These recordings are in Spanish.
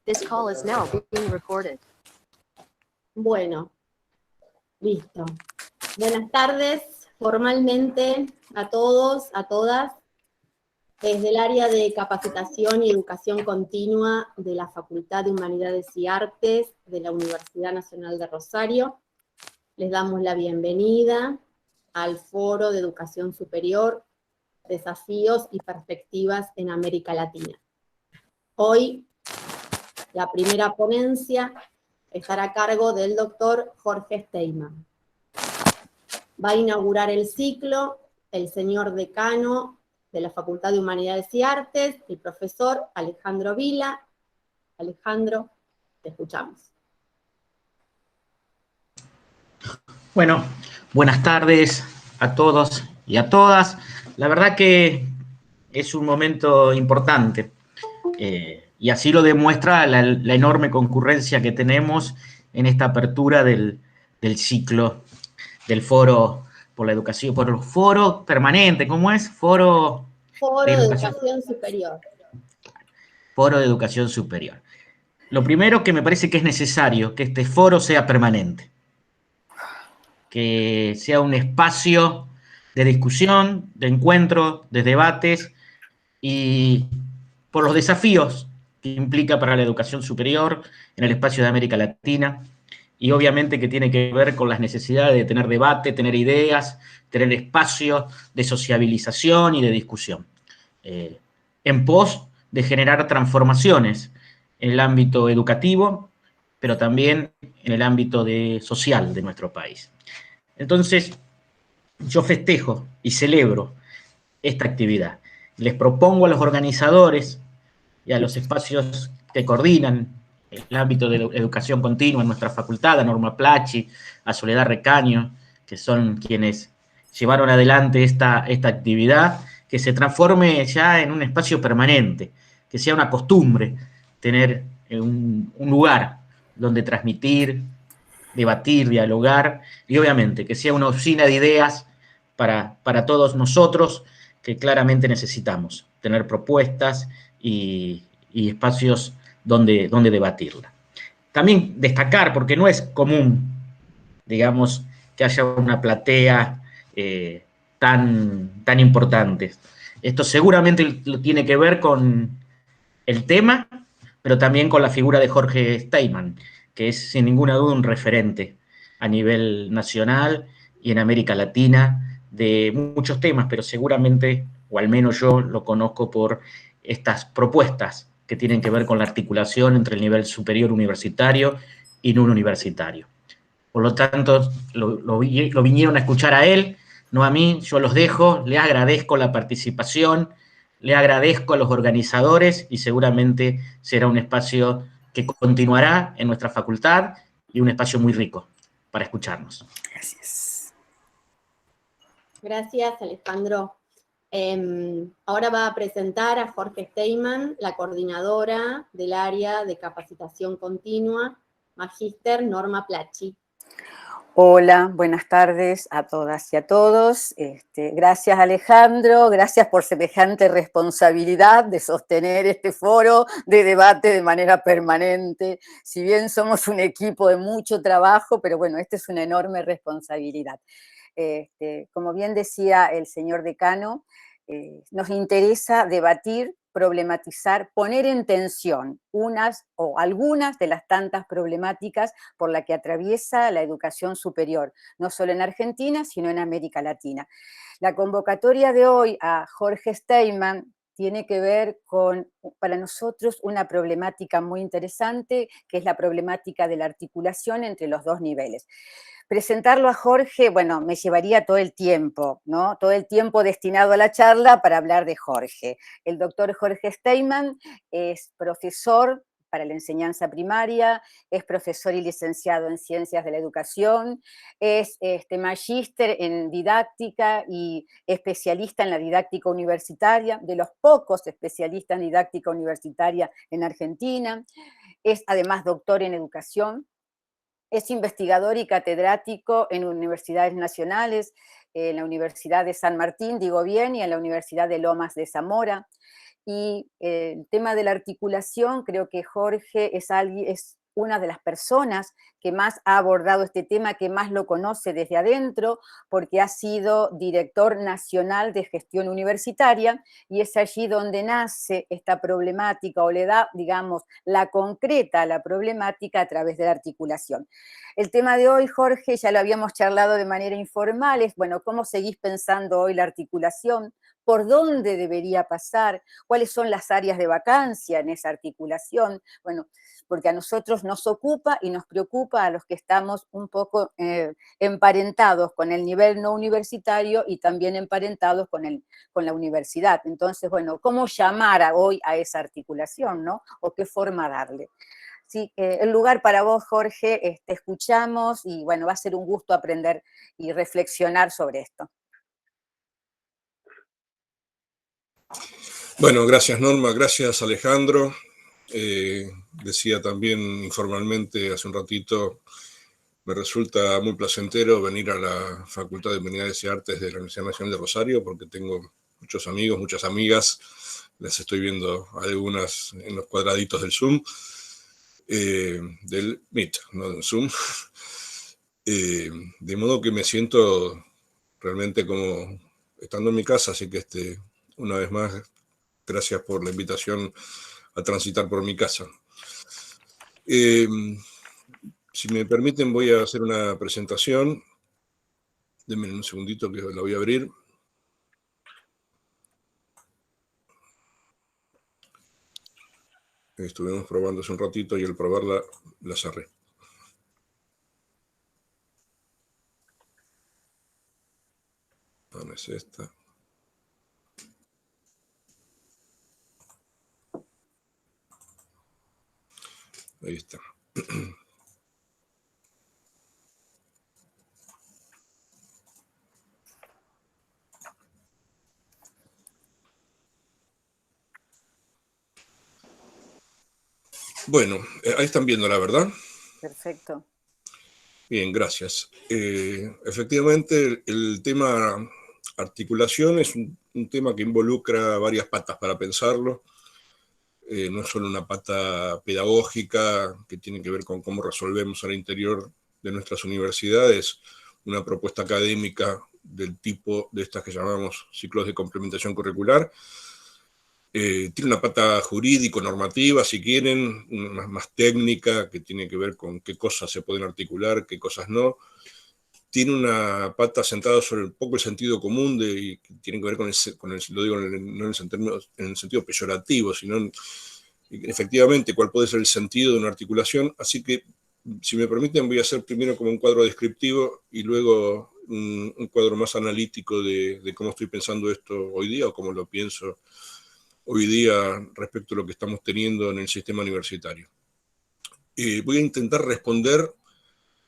This call is now being recorded. Bueno, listo. Buenas tardes, formalmente a todos, a todas, desde el área de capacitación y educación continua de la Facultad de Humanidades y Artes de la Universidad Nacional de Rosario. Les damos la bienvenida al Foro de Educación Superior, Desafíos y Perspectivas en América Latina. Hoy, la primera ponencia estará a cargo del doctor Jorge Steinmann. Va a inaugurar el ciclo el señor decano de la Facultad de Humanidades y Artes, el profesor Alejandro Vila. Alejandro, te escuchamos. Bueno, buenas tardes a todos y a todas. La verdad que es un momento importante y así lo demuestra la enorme concurrencia que tenemos en esta apertura del ciclo del Foro por la Educación, por el Foro Permanente. ¿Cómo es? Foro de Educación Superior. Foro de Educación Superior. Lo primero que me parece que es necesario que este foro sea permanente, que sea un espacio de discusión, de encuentro, de debates y por los desafíos que implica para la educación superior en el espacio de América Latina y obviamente que tiene que ver con las necesidades de tener debate, tener ideas, tener espacio de sociabilización y de discusión, en pos de generar transformaciones en el ámbito educativo, pero también en el ámbito social de nuestro país. Entonces, yo festejo y celebro esta actividad. Les propongo a los organizadores y a los espacios que coordinan el ámbito de educación continua en nuestra facultad, a Norma Plachi, a Soledad Recaño, que son quienes llevaron adelante esta actividad, que se transforme ya en un espacio permanente, que sea una costumbre tener un lugar donde transmitir, debatir, dialogar, y obviamente que sea una oficina de ideas para todos nosotros que claramente necesitamos tener propuestas y espacios donde debatirla. También destacar, porque no es común, digamos, que haya una platea tan importante. Esto seguramente lo tiene que ver con el tema, pero también con la figura de Jorge Steinmann, que es sin ninguna duda un referente a nivel nacional y en América Latina de muchos temas, pero seguramente, o al menos yo lo conozco por estas propuestas que tienen que ver con la articulación entre el nivel superior universitario y no universitario. Por lo tanto, lo vinieron a escuchar a él, no a mí, yo los dejo, les agradezco la participación, le agradezco a los organizadores y seguramente será un espacio que continuará en nuestra facultad y un espacio muy rico para escucharnos. Gracias. Gracias, Alejandro. Ahora va a presentar a Jorge Steinmann, la coordinadora del área de capacitación continua, Magíster Norma Plachi. Hola, buenas tardes a todas y a todos. Gracias, Alejandro, gracias por semejante responsabilidad de sostener este foro de debate de manera permanente. Si bien somos un equipo de mucho trabajo, pero bueno, esta es una enorme responsabilidad. Como bien decía el señor decano, nos interesa debatir, problematizar, poner en tensión unas o algunas de las tantas problemáticas por las que atraviesa la educación superior, no solo en Argentina, sino en América Latina. La convocatoria de hoy a Jorge Steinmann tiene que ver con, para nosotros, una problemática muy interesante, que es la problemática de la articulación entre los dos niveles. Presentarlo a Jorge, bueno, me llevaría todo el tiempo, ¿no? Todo el tiempo destinado a la charla para hablar de Jorge. El doctor Jorge Steinmann es profesor para la enseñanza primaria, es profesor y licenciado en Ciencias de la Educación, es magíster en didáctica y especialista en la didáctica universitaria, de los pocos especialistas en didáctica universitaria en Argentina, es además doctor en educación. Es investigador y catedrático en universidades nacionales, en la Universidad de San Martín, digo bien, y en la Universidad de Lomas de Zamora. Y el tema de la articulación, creo que Jorge es una de las personas que más ha abordado este tema, que más lo conoce desde adentro, porque ha sido director nacional de gestión universitaria, y es allí donde nace esta problemática, o le da, digamos, la concreta a la problemática a través de la articulación. El tema de hoy, Jorge, ya lo habíamos charlado de manera informal, es, bueno, ¿cómo seguís pensando hoy la articulación? ¿Por dónde debería pasar? ¿Cuáles son las áreas de vacancia en esa articulación? Bueno, porque a nosotros nos ocupa y nos preocupa a los que estamos un poco emparentados con el nivel no universitario y también emparentados con la universidad. Entonces, bueno, ¿cómo llamar hoy a esa articulación, ¿no? ¿O qué forma darle? Sí, el lugar para vos, Jorge, te escuchamos y bueno, va a ser un gusto aprender y reflexionar sobre esto. Bueno, gracias Norma, gracias Alejandro. Decía también informalmente hace un ratito, me resulta muy placentero venir a la Facultad de Humanidades y Artes de la Universidad Nacional de Rosario, porque tengo muchos amigos, muchas amigas, las estoy viendo algunas en los cuadraditos del Zoom, del Meet, no del Zoom. De modo que me siento realmente como estando en mi casa, así que una vez más, gracias por la invitación a transitar por mi casa. Si me permiten, voy a hacer una presentación. Denme un segundito que la voy a abrir. Estuvimos probando hace un ratito y al probarla la cerré. ¿Dónde es esta? Ahí está. Bueno, ahí están viendo la verdad. Perfecto. Bien, gracias. Efectivamente, el tema articulación es un tema que involucra varias patas para pensarlo. No es solo una pata pedagógica que tiene que ver con cómo resolvemos al interior de nuestras universidades una propuesta académica del tipo de estas que llamamos ciclos de complementación curricular. Tiene una pata jurídico-normativa, si quieren, más técnica, que tiene que ver con qué cosas se pueden articular, qué cosas no. Tiene una pata sentada sobre un poco el sentido común, y tiene que ver con lo digo no en el sentido peyorativo, sino efectivamente cuál puede ser el sentido de una articulación. Así que, si me permiten, voy a hacer primero como un cuadro descriptivo y luego un cuadro más analítico de cómo estoy pensando esto hoy día o cómo lo pienso hoy día respecto a lo que estamos teniendo en el sistema universitario. Voy a intentar responder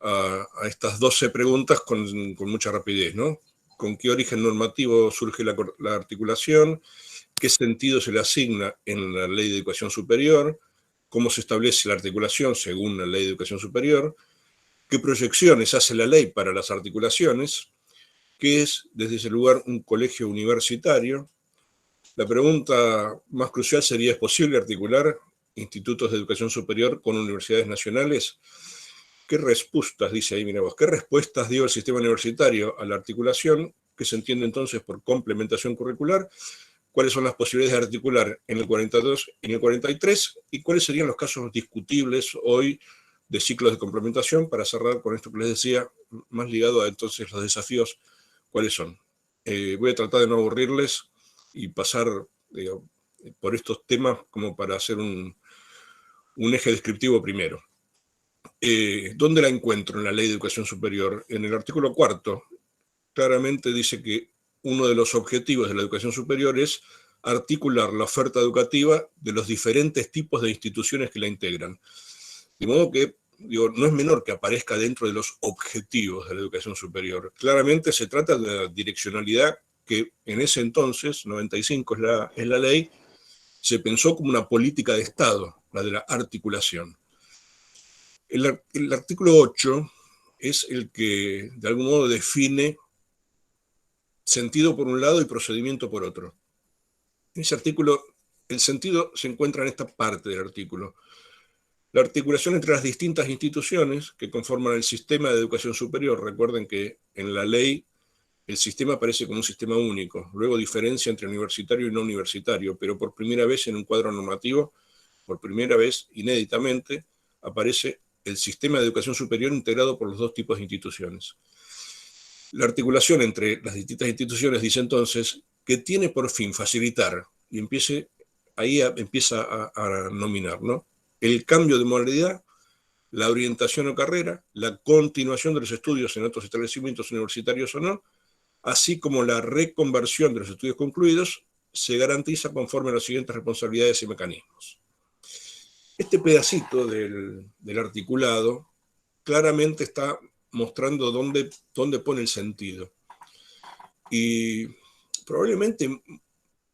a estas 12 preguntas con mucha rapidez, ¿no? ¿Con qué origen normativo surge la articulación? ¿Qué sentido se le asigna en la Ley de Educación Superior? ¿Cómo se establece la articulación según la Ley de Educación Superior? ¿Qué proyecciones hace la ley para las articulaciones? ¿Qué es, desde ese lugar, un colegio universitario? La pregunta más crucial sería: ¿es posible articular institutos de educación superior con universidades nacionales? ¿Qué respuestas, dice ahí, mira vos, qué respuestas dio el sistema universitario a la articulación, que se entiende entonces por complementación curricular? ¿Cuáles son las posibilidades de articular en el 42 y en el 43? ¿Y cuáles serían los casos discutibles hoy de ciclos de complementación? Para cerrar con esto que les decía, más ligado a entonces los desafíos, ¿cuáles son? Voy a tratar de no aburrirles y pasar por estos temas como para hacer un eje descriptivo primero. ¿Dónde la encuentro en la Ley de Educación Superior? En el artículo 4, claramente dice que uno de los objetivos de la educación superior es articular la oferta educativa de los diferentes tipos de instituciones que la integran. De modo que, no es menor que aparezca dentro de los objetivos de la educación superior. Claramente se trata de la direccionalidad que en ese entonces, 95 es la ley, se pensó como una política de Estado, la de la articulación. El artículo 8 es el que de algún modo define sentido por un lado y procedimiento por otro. En ese artículo el sentido se encuentra en esta parte del artículo. La articulación entre las distintas instituciones que conforman el sistema de educación superior. Recuerden que en la ley el sistema aparece como un sistema único, luego diferencia entre universitario y no universitario, pero por primera vez en un cuadro normativo, por primera vez, inéditamente, aparece el sistema de educación superior integrado por los dos tipos de instituciones. La articulación entre las distintas instituciones dice entonces que tiene por fin facilitar, y empieza a nominar, ¿no?, el cambio de modalidad, la orientación o carrera, la continuación de los estudios en otros establecimientos universitarios o no, así como la reconversión de los estudios concluidos, se garantiza conforme a las siguientes responsabilidades y mecanismos. Este pedacito del articulado claramente está mostrando dónde pone el sentido. Y probablemente,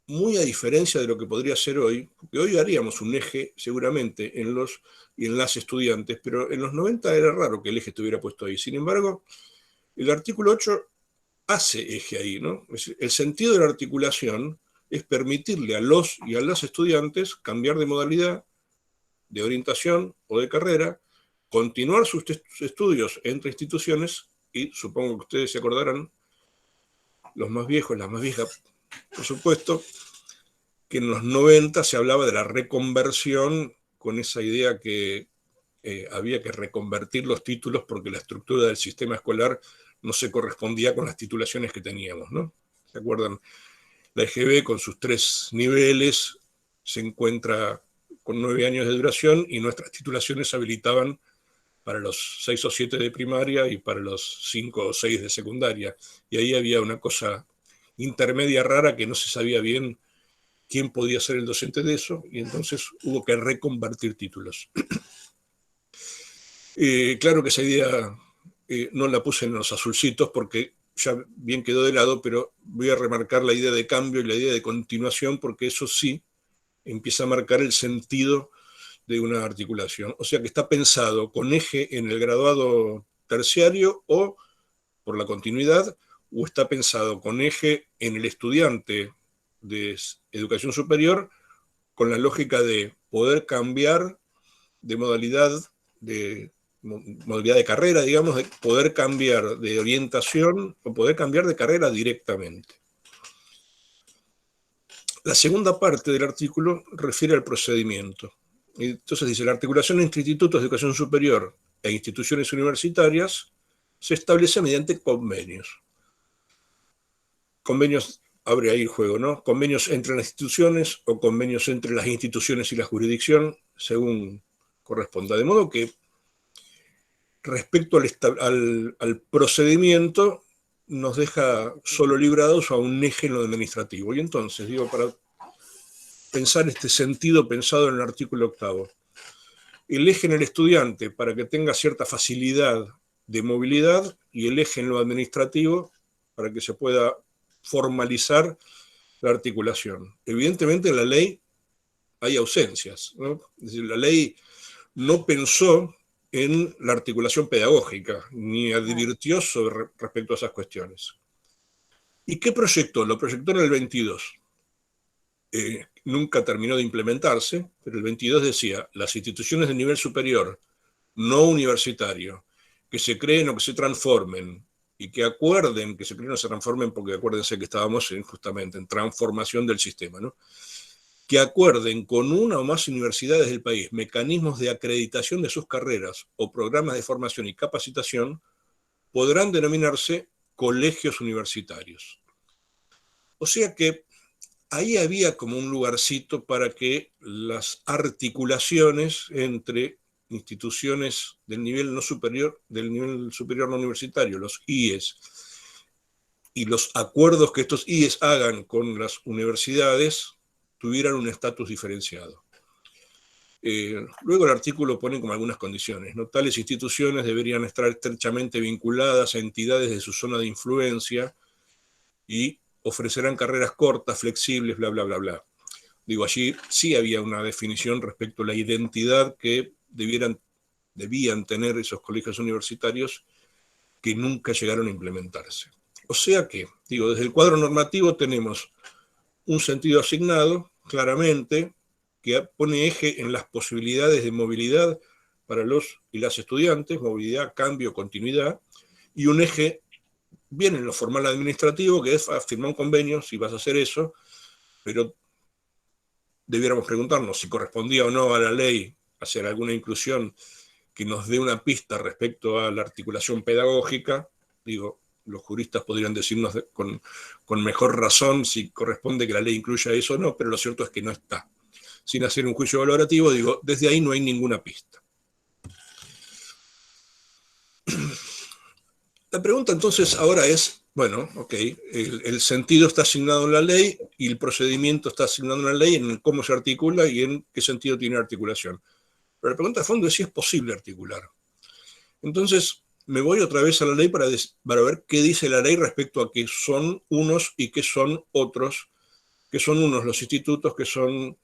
muy a diferencia de lo que podría ser hoy, porque hoy haríamos un eje seguramente en los y en las estudiantes, pero en los 90 era raro que el eje estuviera puesto ahí. Sin embargo, el artículo 8 hace eje ahí, ¿no? El sentido de la articulación es permitirle a los y a las estudiantes cambiar de modalidad, de orientación o de carrera, continuar sus estudios entre instituciones, y supongo que ustedes se acordarán, los más viejos, las más viejas, por supuesto, que en los 90 se hablaba de la reconversión con esa idea que había que reconvertir los títulos porque la estructura del sistema escolar no se correspondía con las titulaciones que teníamos, ¿no? ¿Se acuerdan? La EGB con sus 3 niveles se encuentra con 9 años de duración y nuestras titulaciones habilitaban para los 6 o 7 de primaria y para los 5 o 6 de secundaria. Y ahí había una cosa intermedia rara que no se sabía bien quién podía ser el docente de eso, y entonces hubo que reconvertir títulos. Claro que esa idea no la puse en los azulcitos porque ya bien quedó de lado, pero voy a remarcar la idea de cambio y la idea de continuación porque eso sí empieza a marcar el sentido de una articulación. O sea que está pensado con eje en el graduado terciario o por la continuidad, o está pensado con eje en el estudiante de educación superior con la lógica de poder cambiar de modalidad de carrera, digamos, de poder cambiar de orientación o poder cambiar de carrera directamente. La segunda parte del artículo refiere al procedimiento. Entonces dice, la articulación entre institutos de educación superior e instituciones universitarias se establece mediante convenios. Convenios, abre ahí el juego, ¿no? Convenios entre las instituciones o convenios entre las instituciones y la jurisdicción, según corresponda. De modo que respecto al procedimiento, nos deja solo librados a un eje en lo administrativo. Y entonces, digo, para pensar este sentido pensado en el artículo 8, el eje en el estudiante para que tenga cierta facilidad de movilidad y el eje en lo administrativo para que se pueda formalizar la articulación. Evidentemente en la ley hay ausencias, ¿no? Es decir, la ley no pensó en la articulación pedagógica, ni advirtió respecto a esas cuestiones. ¿Y qué proyectó? Lo proyectó en el 22. Nunca terminó de implementarse, pero el 22 decía, las instituciones de nivel superior, no universitario, que se creen o que se transformen, y que acuerden, que se creen o se transformen, porque acuérdense que estábamos justamente en transformación del sistema, ¿no? Que acuerden con una o más universidades del país mecanismos de acreditación de sus carreras o programas de formación y capacitación, podrán denominarse colegios universitarios. O sea que ahí había como un lugarcito para que las articulaciones entre instituciones del nivel superior no universitario, los IES, y los acuerdos que estos IES hagan con las universidades tuvieran un estatus diferenciado. Luego el artículo pone como algunas condiciones, ¿no? Tales instituciones deberían estar estrechamente vinculadas a entidades de su zona de influencia y ofrecerán carreras cortas, flexibles, bla, bla, bla, bla. Digo, allí sí había una definición respecto a la identidad que debían tener esos colegios universitarios que nunca llegaron a implementarse. O sea que, digo, desde el cuadro normativo tenemos un sentido asignado, claramente que pone eje en las posibilidades de movilidad para los y las estudiantes, movilidad, cambio, continuidad, y un eje bien en lo formal administrativo, que es firmar un convenio, si vas a hacer eso, pero debiéramos preguntarnos si correspondía o no a la ley hacer alguna inclusión que nos dé una pista respecto a la articulación pedagógica. Digo, los juristas podrían decirnos con mejor razón si corresponde que la ley incluya eso o no, pero lo cierto es que no está. Sin hacer un juicio valorativo, digo, desde ahí no hay ninguna pista. La pregunta entonces ahora es, bueno, ok, el sentido está asignado en la ley y el procedimiento está asignado en la ley en cómo se articula y en qué sentido tiene articulación. Pero la pregunta de fondo es si es posible articular. Entonces, me voy otra vez a la ley para ver qué dice la ley respecto a qué son unos y qué son otros, qué son unos los institutos, qué son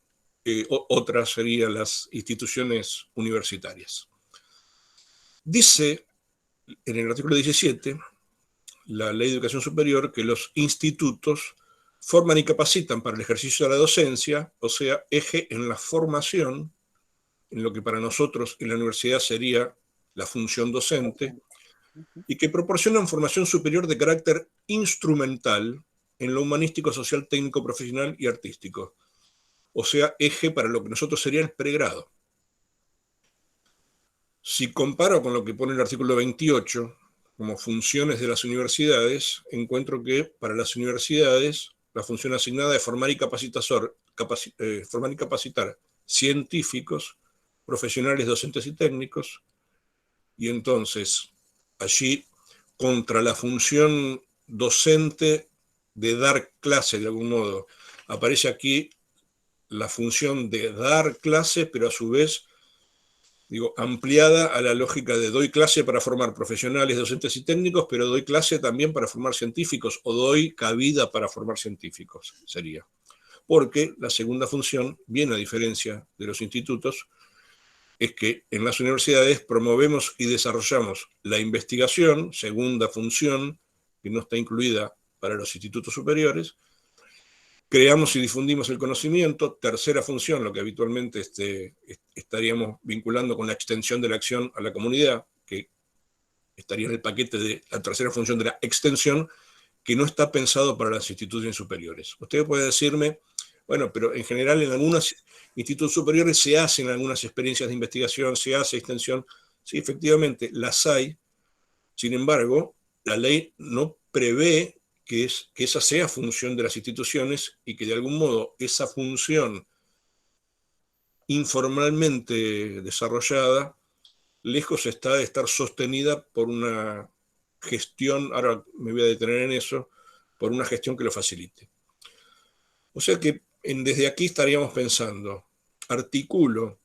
otras serían las instituciones universitarias. Dice en el artículo 17, la Ley de Educación Superior, que los institutos forman y capacitan para el ejercicio de la docencia, o sea, eje en la formación, en lo que para nosotros en la universidad sería la función docente, y que proporcionan formación superior de carácter instrumental en lo humanístico, social, técnico, profesional y artístico. O sea, eje para lo que nosotros sería el pregrado. Si comparo con lo que pone el artículo 28, como funciones de las universidades, encuentro que para las universidades la función asignada es formar y capacitar científicos, profesionales, docentes y técnicos, y entonces allí contra la función docente de dar clase de algún modo, aparece aquí la función de dar clase, pero a su vez, digo, ampliada a la lógica de doy clase para formar profesionales, docentes y técnicos, pero doy clase también para formar científicos, o doy cabida para formar científicos, sería. Porque la segunda función, bien a diferencia de los institutos, es que en las universidades promovemos y desarrollamos la investigación, segunda función, que no está incluida para los institutos superiores, creamos y difundimos el conocimiento, tercera función, lo que habitualmente estaríamos vinculando con la extensión de la acción a la comunidad, que estaría en el paquete de la tercera función de la extensión, que no está pensado para las instituciones superiores. Usted puede decirme, bueno, pero en general en algunos institutos superiores se hacen algunas experiencias de investigación, se hace extensión. Sí, efectivamente, las hay. Sin embargo, la ley no prevé que esa sea función de las instituciones y que de algún modo esa función informalmente desarrollada, lejos está de estar sostenida por una gestión, ahora me voy a detener en eso, por una gestión que lo facilite. O sea que desde aquí estaríamos pensando, articulo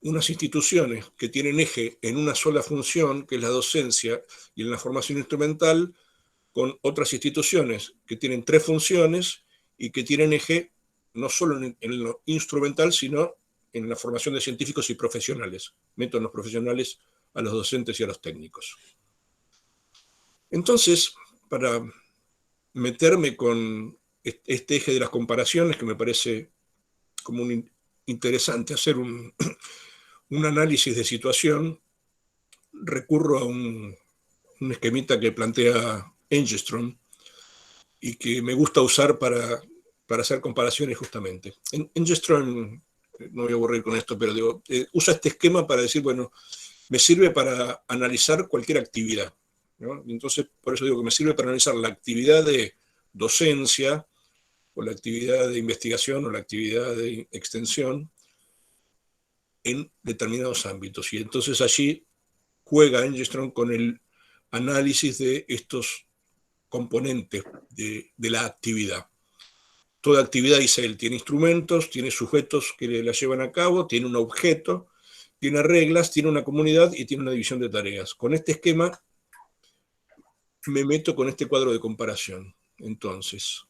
unas instituciones que tienen eje en una sola función, que es la docencia y en la formación instrumental, con otras instituciones que tienen tres funciones y que tienen eje no solo en lo instrumental, sino en la formación de científicos y profesionales. Meto en los profesionales a los docentes y a los técnicos. Entonces, para meterme con este eje de las comparaciones, que me parece como interesante hacer un análisis de situación, recurro a un esquemita que plantea Engelstrom y que me gusta usar para hacer comparaciones justamente. Engelstrom, no voy a aburrir con esto, pero digo, usa este esquema para decir, bueno, me sirve para analizar cualquier actividad, ¿no? Entonces, por eso digo que me sirve para analizar la actividad de docencia, o la actividad de investigación, o la actividad de extensión, en determinados ámbitos. Y entonces allí juega Engelstrom con el análisis de estos componentes de la actividad. Toda actividad, dice él, tiene instrumentos, tiene sujetos que la llevan a cabo, tiene un objeto, tiene reglas, tiene una comunidad y tiene una división de tareas. Con este esquema me meto con este cuadro de comparación. Entonces,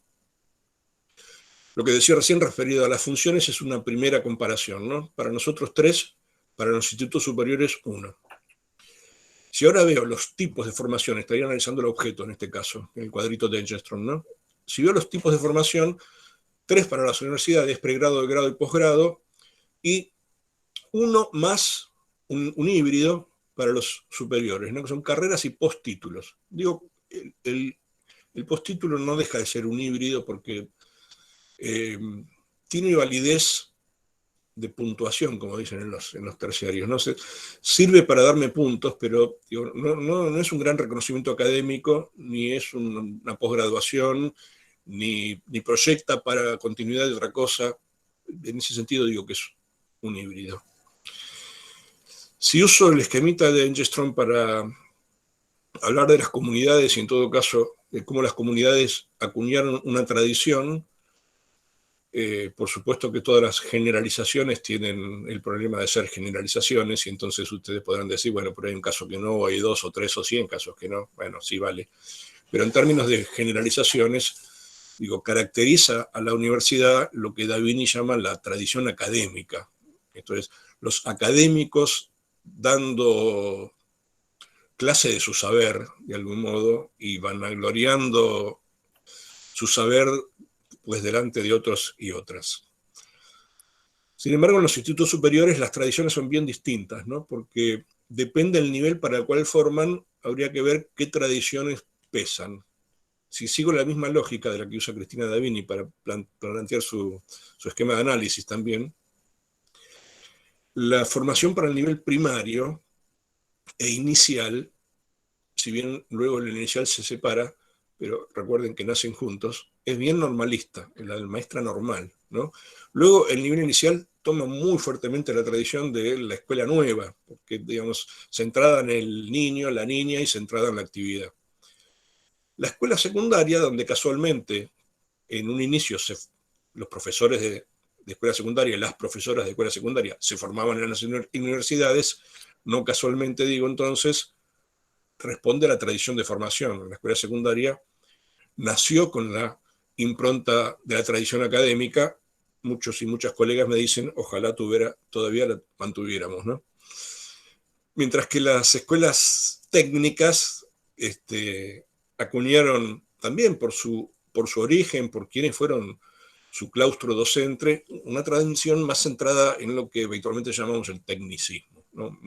lo que decía recién referido a las funciones es una primera comparación, ¿no? Para nosotros 3, para los institutos superiores 1. Si ahora veo los tipos de formación, estaría analizando el objeto en este caso, en el cuadrito de Engelstrom, ¿no? Si veo los tipos de formación, 3 para las universidades, pregrado, grado y posgrado, y uno más un híbrido para los superiores, ¿no? Que son carreras y postítulos. Digo, el postítulo no deja de ser un híbrido porque tiene validez de puntuación, como dicen en los terciarios. ¿No? Sirve para darme puntos, pero digo, no es un gran reconocimiento académico, ni es una posgraduación, ni proyecta para continuidad de otra cosa. En ese sentido digo que es un híbrido. Si uso el esquemita de Engström para hablar de las comunidades y en todo caso de cómo las comunidades acuñaron una tradición, por supuesto que todas las generalizaciones tienen el problema de ser generalizaciones y entonces ustedes podrán decir, bueno, pero hay un caso que no, o hay 2 o 3 o 100 casos que no. Bueno, sí vale. Pero en términos de generalizaciones, digo, caracteriza a la universidad lo que Davini llama la tradición académica. Entonces, los académicos dando clase de su saber, de algún modo, y vanagloriando su saber pues delante de otros y otras. Sin embargo, en los institutos superiores las tradiciones son bien distintas, ¿no? Porque depende del nivel para el cual forman, habría que ver qué tradiciones pesan. Si sigo la misma lógica de la que usa Cristina Davini para plantear su esquema de análisis también, la formación para el nivel primario e inicial, si bien luego el inicial se separa, pero recuerden que nacen juntos, es bien normalista, la maestra normal, ¿no? Luego el nivel inicial toma muy fuertemente la tradición de la escuela nueva, porque, digamos, centrada en el niño, la niña y centrada en la actividad. La escuela secundaria, donde casualmente en un inicio los profesores de escuela secundaria, las profesoras de escuela secundaria se formaban en las universidades, no casualmente digo entonces, responde a la tradición de formación. La escuela secundaria nació con la impronta de la tradición académica. Muchos y muchas colegas me dicen, ojalá todavía la mantuviéramos, ¿no? Mientras que las escuelas técnicas acuñaron también por su origen, por quienes fueron su claustro docente, una tradición más centrada en lo que habitualmente llamamos el tecnicismo, ¿no?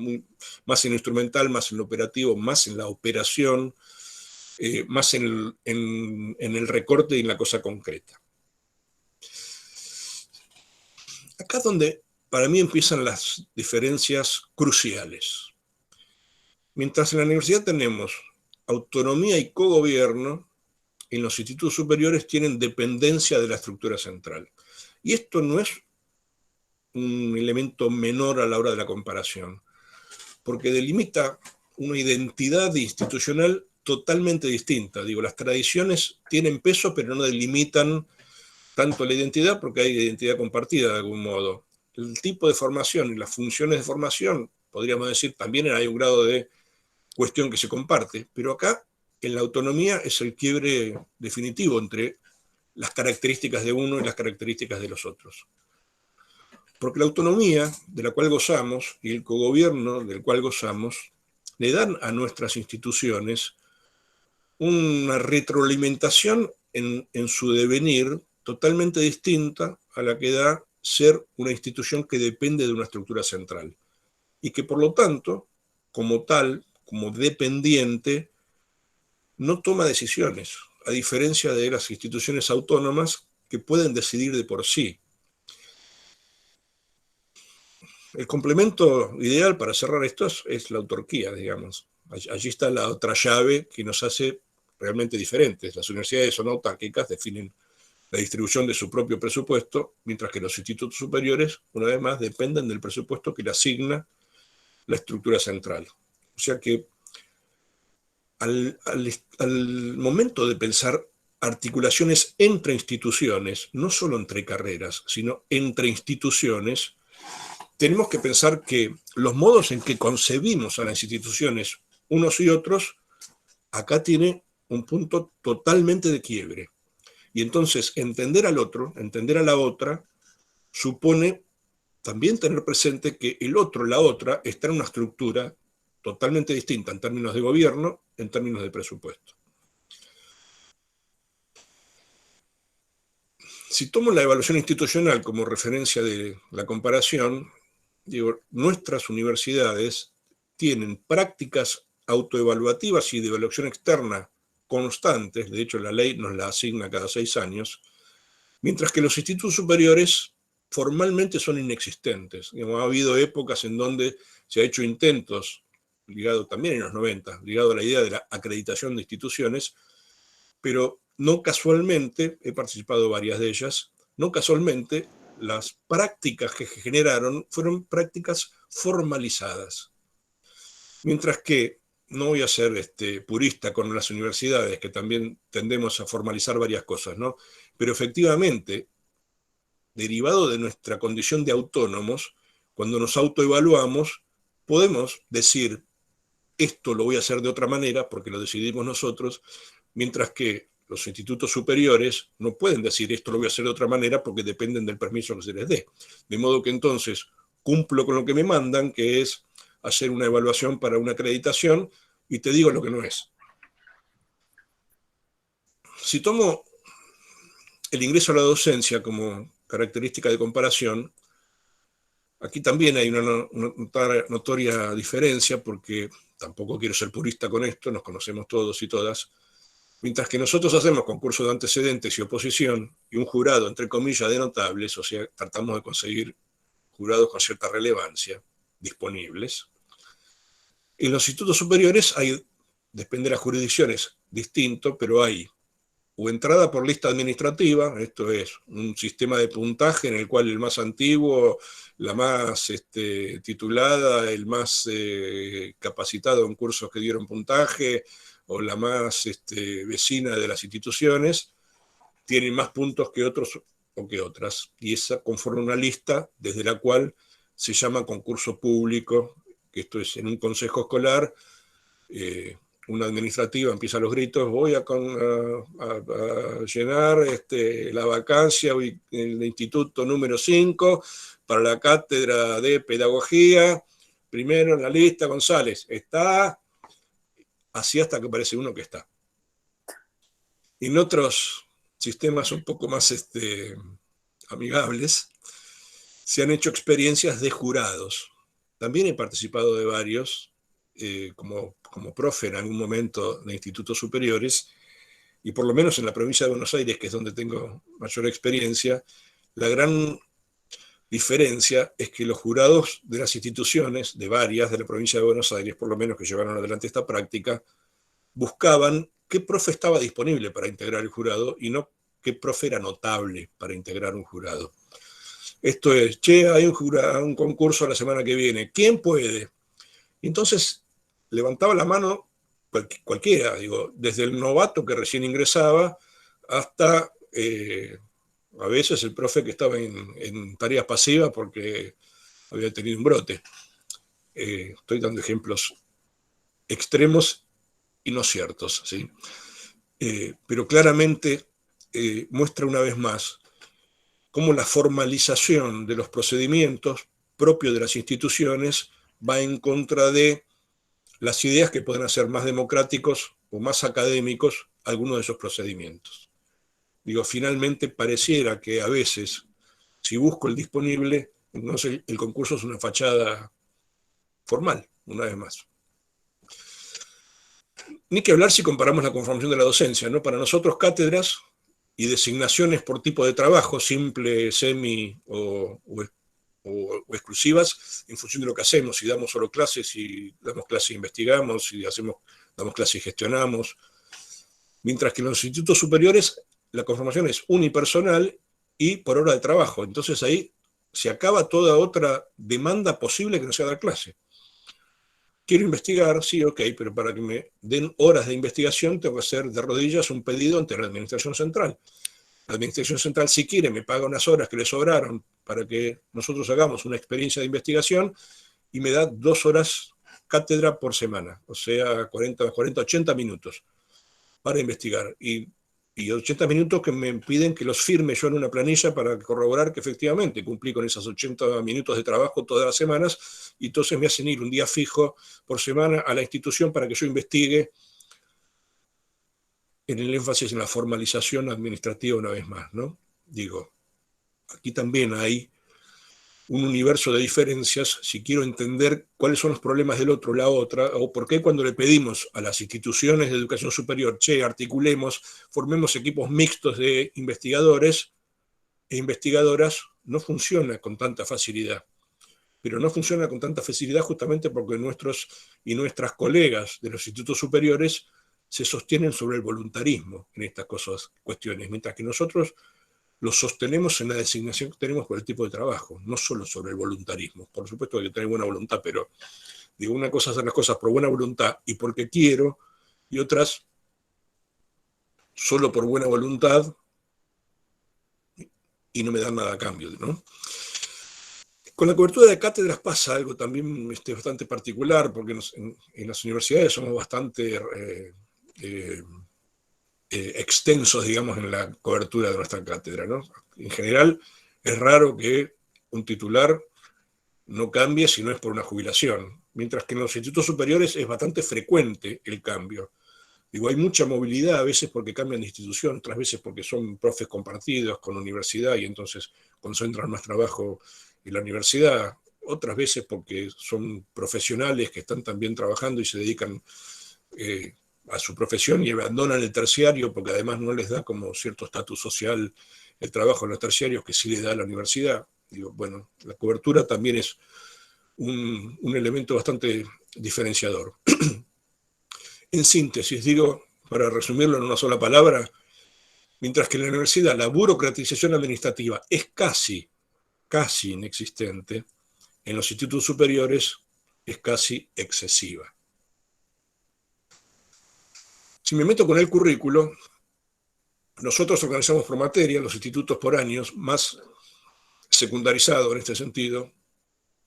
Más en lo instrumental, más en lo operativo, más en la operación, más en el recorte y en la cosa concreta. Acá es donde para mí empiezan las diferencias cruciales. Mientras en la universidad tenemos autonomía y cogobierno, en los institutos superiores tienen dependencia de la estructura central. Y esto no es un elemento menor a la hora de la comparación, porque delimita una identidad institucional totalmente distinta. Digo, las tradiciones tienen peso, pero no delimitan tanto la identidad, porque hay identidad compartida de algún modo. El tipo de formación y las funciones de formación, podríamos decir, también hay un grado de cuestión que se comparte, pero acá en la autonomía es el quiebre definitivo entre las características de uno y las características de los otros. Porque la autonomía de la cual gozamos y el cogobierno del cual gozamos le dan a nuestras instituciones una retroalimentación en su devenir totalmente distinta a la que da ser una institución que depende de una estructura central y que por lo tanto, como tal, como dependiente, no toma decisiones, a diferencia de las instituciones autónomas que pueden decidir de por sí. El complemento ideal para cerrar esto es la autarquía, digamos. Allí está la otra llave que nos hace realmente diferentes. Las universidades son autárquicas, definen la distribución de su propio presupuesto, mientras que los institutos superiores, una vez más, dependen del presupuesto que le asigna la estructura central. O sea que al momento de pensar articulaciones entre instituciones, no solo entre carreras, sino entre instituciones, tenemos que pensar que los modos en que concebimos a las instituciones unos y otros, acá tiene un punto totalmente de quiebre. Y entonces entender al otro, entender a la otra, supone también tener presente que el otro, la otra, está en una estructura totalmente distinta en términos de gobierno, en términos de presupuesto. Si tomo la evaluación institucional como referencia de la comparación, digo, nuestras universidades tienen prácticas autoevaluativas y de evaluación externa constantes, de hecho la ley nos la asigna cada 6 años, mientras que los institutos superiores formalmente son inexistentes. Digamos, ha habido épocas en donde se ha hecho intentos, ligado también en los 90, ligado a la idea de la acreditación de instituciones, pero no casualmente, he participado en varias de ellas, no casualmente las prácticas que generaron fueron prácticas formalizadas. Mientras que, no voy a ser purista con las universidades, que también tendemos a formalizar varias cosas, ¿no? Pero efectivamente, derivado de nuestra condición de autónomos, cuando nos autoevaluamos, podemos decir, esto lo voy a hacer de otra manera, porque lo decidimos nosotros, mientras que los institutos superiores no pueden decir, esto lo voy a hacer de otra manera, porque dependen del permiso que se les dé. De modo que entonces cumplo con lo que me mandan, que es hacer una evaluación para una acreditación, y te digo lo que no es. Si tomo el ingreso a la docencia como característica de comparación, aquí también hay una notoria diferencia, porque tampoco quiero ser purista con esto, nos conocemos todos y todas. Mientras que nosotros hacemos concurso de antecedentes y oposición, y un jurado, entre comillas, de notables, o sea, tratamos de conseguir jurados con cierta relevancia, disponibles. En los institutos superiores hay, depende de las jurisdicciones, distinto, pero hay o entrada por lista administrativa, esto es un sistema de puntaje en el cual el más antiguo, la más titulada, el más capacitado en cursos que dieron puntaje, o la más vecina de las instituciones, tienen más puntos que otros o que otras, y esa conforma una lista desde la cual se llama concurso público, que esto es en un consejo escolar, una administrativa empieza a los gritos, voy a llenar la vacancia en el instituto número 5 para la cátedra de pedagogía, primero en la lista González, está, así hasta que aparece uno que está. En otros sistemas un poco más amigables, se han hecho experiencias de jurados. También he participado de varios, como profe en algún momento de institutos superiores, y por lo menos en la provincia de Buenos Aires, que es donde tengo mayor experiencia, la gran diferencia es que los jurados de las instituciones, de varias de la provincia de Buenos Aires, por lo menos que llevaron adelante esta práctica, buscaban qué profe estaba disponible para integrar el jurado y no qué profe era notable para integrar un jurado. Esto es, che, hay un concurso la semana que viene, ¿quién puede? Y entonces levantaba la mano cualquiera, digo, desde el novato que recién ingresaba hasta a veces el profe que estaba en tareas pasivas porque había tenido un brote. Estoy dando ejemplos extremos y no ciertos, ¿sí? Pero claramente muestra una vez más cómo la formalización de los procedimientos propios de las instituciones va en contra de las ideas que pueden hacer más democráticos o más académicos algunos de esos procedimientos. Digo, finalmente pareciera que a veces, si busco el disponible, entonces el concurso es una fachada formal, una vez más. Ni que hablar si comparamos la conformación de la docencia, ¿no? Para nosotros, cátedras y designaciones por tipo de trabajo, simple, semi o exclusivas, en función de lo que hacemos, si damos solo clases, si damos clases e investigamos, si damos clases y gestionamos. Mientras que en los institutos superiores la conformación es unipersonal y por hora de trabajo. Entonces ahí se acaba toda otra demanda posible que no sea dar clase. Quiero investigar, sí, ok, pero para que me den horas de investigación tengo que hacer de rodillas un pedido ante la Administración Central. La Administración Central, si quiere, me paga unas horas que le sobraron para que nosotros hagamos una experiencia de investigación y me da 2 horas cátedra por semana, o sea, 40, 80 minutos para investigar. Y 80 minutos que me piden que los firme yo en una planilla para corroborar que efectivamente cumplí con esos 80 minutos de trabajo todas las semanas, y entonces me hacen ir un día fijo por semana a la institución para que yo investigue, en el énfasis en la formalización administrativa una vez más, ¿no? Digo, aquí también hay un universo de diferencias si quiero entender cuáles son los problemas del otro, la otra, o por qué cuando le pedimos a las instituciones de educación superior, che, articulemos, formemos equipos mixtos de investigadores e investigadoras, no funciona con tanta facilidad. Pero no funciona con tanta facilidad justamente porque nuestros y nuestras colegas de los institutos superiores se sostienen sobre el voluntarismo en estas cuestiones, mientras que nosotros lo sostenemos en la designación que tenemos por el tipo de trabajo, no solo sobre el voluntarismo. Por supuesto que hay que tener buena voluntad, pero digo, una cosa es hacer las cosas por buena voluntad y porque quiero, y otras solo por buena voluntad y no me dan nada a cambio, ¿no? Con la cobertura de cátedras pasa algo también bastante particular, porque en las universidades somos bastante extensos, digamos, en la cobertura de nuestra cátedra, ¿no? En general, es raro que un titular no cambie si no es por una jubilación, mientras que en los institutos superiores es bastante frecuente el cambio. Digo, hay mucha movilidad, a veces porque cambian de institución, otras veces porque son profes compartidos con la universidad y entonces concentran más trabajo en la universidad, otras veces porque son profesionales que están también trabajando y se dedican a su profesión y abandonan el terciario porque además no les da como cierto estatus social el trabajo en los terciarios que sí le da a la universidad. Digo, bueno, la cobertura también es un elemento bastante diferenciador. En síntesis, digo, para resumirlo en una sola palabra, mientras que en la universidad la burocratización administrativa es casi inexistente, en los institutos superiores es casi excesiva. Si me meto con el currículo, nosotros organizamos por materia, los institutos por años, más secundarizado en este sentido.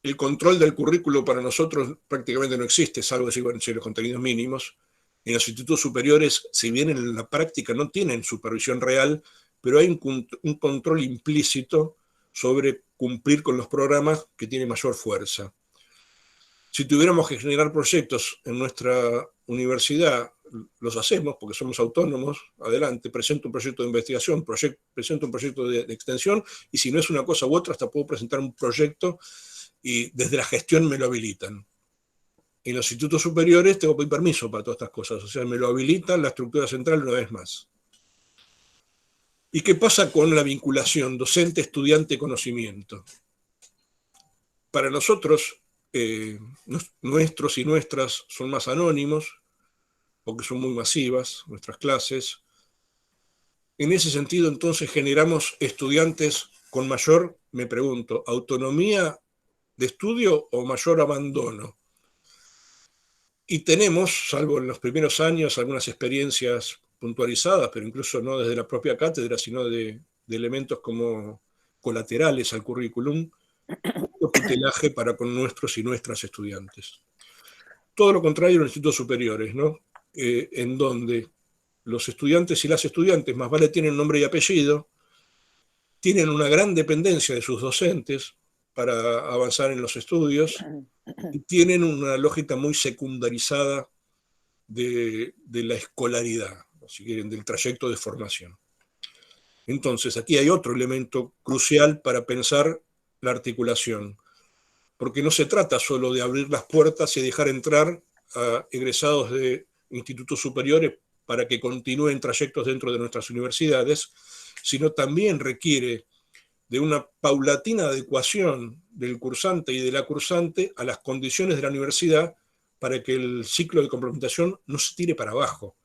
El control del currículo para nosotros prácticamente no existe, salvo decir, bueno, los contenidos mínimos. En los institutos superiores, si bien en la práctica no tienen supervisión real, pero hay un control implícito sobre cumplir con los programas que tiene mayor fuerza. Si tuviéramos que generar proyectos en nuestra universidad, los hacemos porque somos autónomos, adelante, presento un proyecto de investigación, presento un proyecto de extensión, y si no es una cosa u otra, hasta puedo presentar un proyecto y desde la gestión me lo habilitan. En los institutos superiores tengo que pedir permiso para todas estas cosas, o sea, me lo habilitan la estructura central una vez más. ¿Y qué pasa con la vinculación docente-estudiante-conocimiento? Para nosotros, nuestros y nuestras son más anónimos, porque son muy masivas nuestras clases. En ese sentido, entonces, generamos estudiantes con mayor, me pregunto, autonomía de estudio o mayor abandono. Y tenemos, salvo en los primeros años, algunas experiencias puntualizadas, pero incluso no desde la propia cátedra, sino de elementos como colaterales al currículum, tutelaje para con nuestros y nuestras estudiantes. Todo lo contrario en los institutos superiores, ¿no? En donde los estudiantes y las estudiantes más vale tienen nombre y apellido, tienen una gran dependencia de sus docentes para avanzar en los estudios y tienen una lógica muy secundarizada de la escolaridad, si quieren, del trayecto de formación. Entonces, aquí hay otro elemento crucial para pensar la articulación, porque no se trata solo de abrir las puertas y dejar entrar a egresados de institutos superiores para que continúen trayectos dentro de nuestras universidades, sino también requiere de una paulatina adecuación del cursante y de la cursante a las condiciones de la universidad para que el ciclo de complementación no se tire para abajo,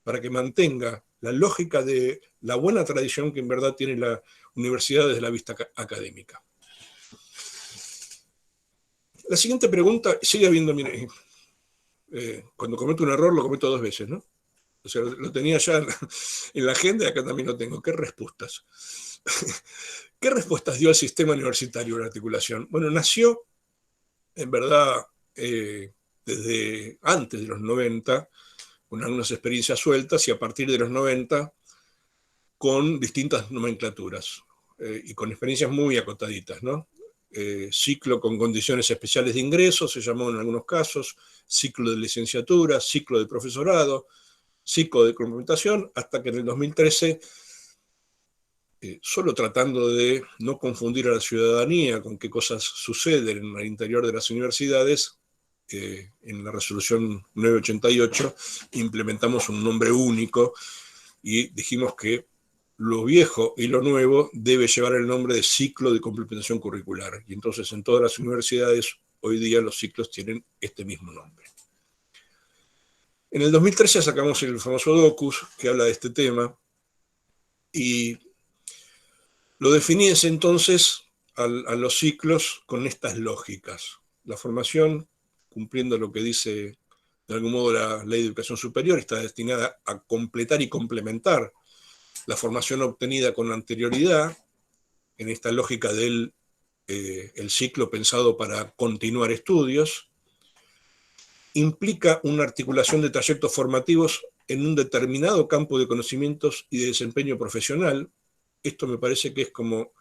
para que mantenga la lógica de la buena tradición que en verdad tiene la universidad desde la vista académica. La siguiente pregunta, sigue habiendo, mire, cuando cometo un error lo cometo 2 veces, ¿no? O sea, lo tenía ya en la agenda y acá también lo tengo. ¿Qué respuestas? ¿Qué respuestas dio el sistema universitario a la articulación? Bueno, nació, en verdad, desde antes de los 90, con algunas experiencias sueltas, y a partir de los 90, con distintas nomenclaturas, y con experiencias muy acotaditas, ¿no? Ciclo con condiciones especiales de ingreso, se llamó en algunos casos, ciclo de licenciatura, ciclo de profesorado, ciclo de complementación, hasta que en el 2013 solo tratando de no confundir a la ciudadanía con qué cosas suceden al interior de las universidades, en la resolución 988 implementamos un nombre único y dijimos que lo viejo y lo nuevo debe llevar el nombre de ciclo de complementación curricular. Y entonces en todas las universidades hoy día los ciclos tienen este mismo nombre. En el 2013 sacamos el famoso Docus que habla de este tema y lo definí ese entonces a los ciclos con estas lógicas. La formación, cumpliendo lo que dice de algún modo la Ley de Educación Superior, está destinada a completar y complementar la formación obtenida con anterioridad, en esta lógica del el ciclo pensado para continuar estudios, implica una articulación de trayectos formativos en un determinado campo de conocimientos y de desempeño profesional. Esto me parece que es como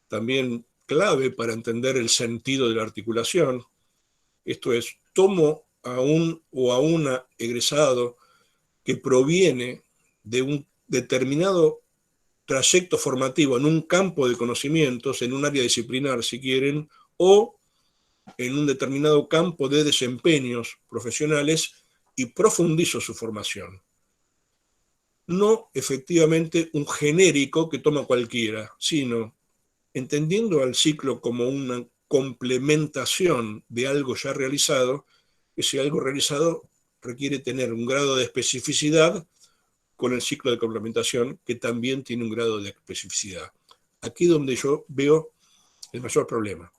también clave para entender el sentido de la articulación. Esto es, tomo a un o a una egresado que proviene de un determinado trayecto formativo en un campo de conocimientos, en un área disciplinar, si quieren, o en un determinado campo de desempeños profesionales y profundizo su formación. No efectivamente un genérico que toma cualquiera, sino entendiendo al ciclo como una complementación de algo ya realizado, ese algo realizado requiere tener un grado de especificidad con el ciclo de complementación, que también tiene un grado de especificidad. Aquí es donde yo veo el mayor problema.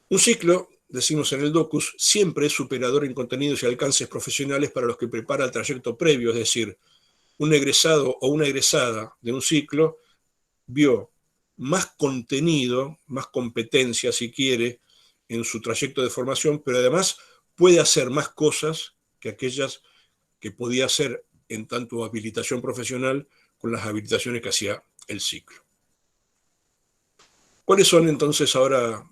Un ciclo, decimos en el Docus, siempre es superador en contenidos y alcances profesionales para los que prepara el trayecto previo, es decir, un egresado o una egresada de un ciclo vio más contenido, más competencia, si quiere, en su trayecto de formación, pero además puede hacer más cosas que aquellas que podía hacer en tanto habilitación profesional con las habilitaciones que hacía el ciclo. ¿Cuáles son entonces ahora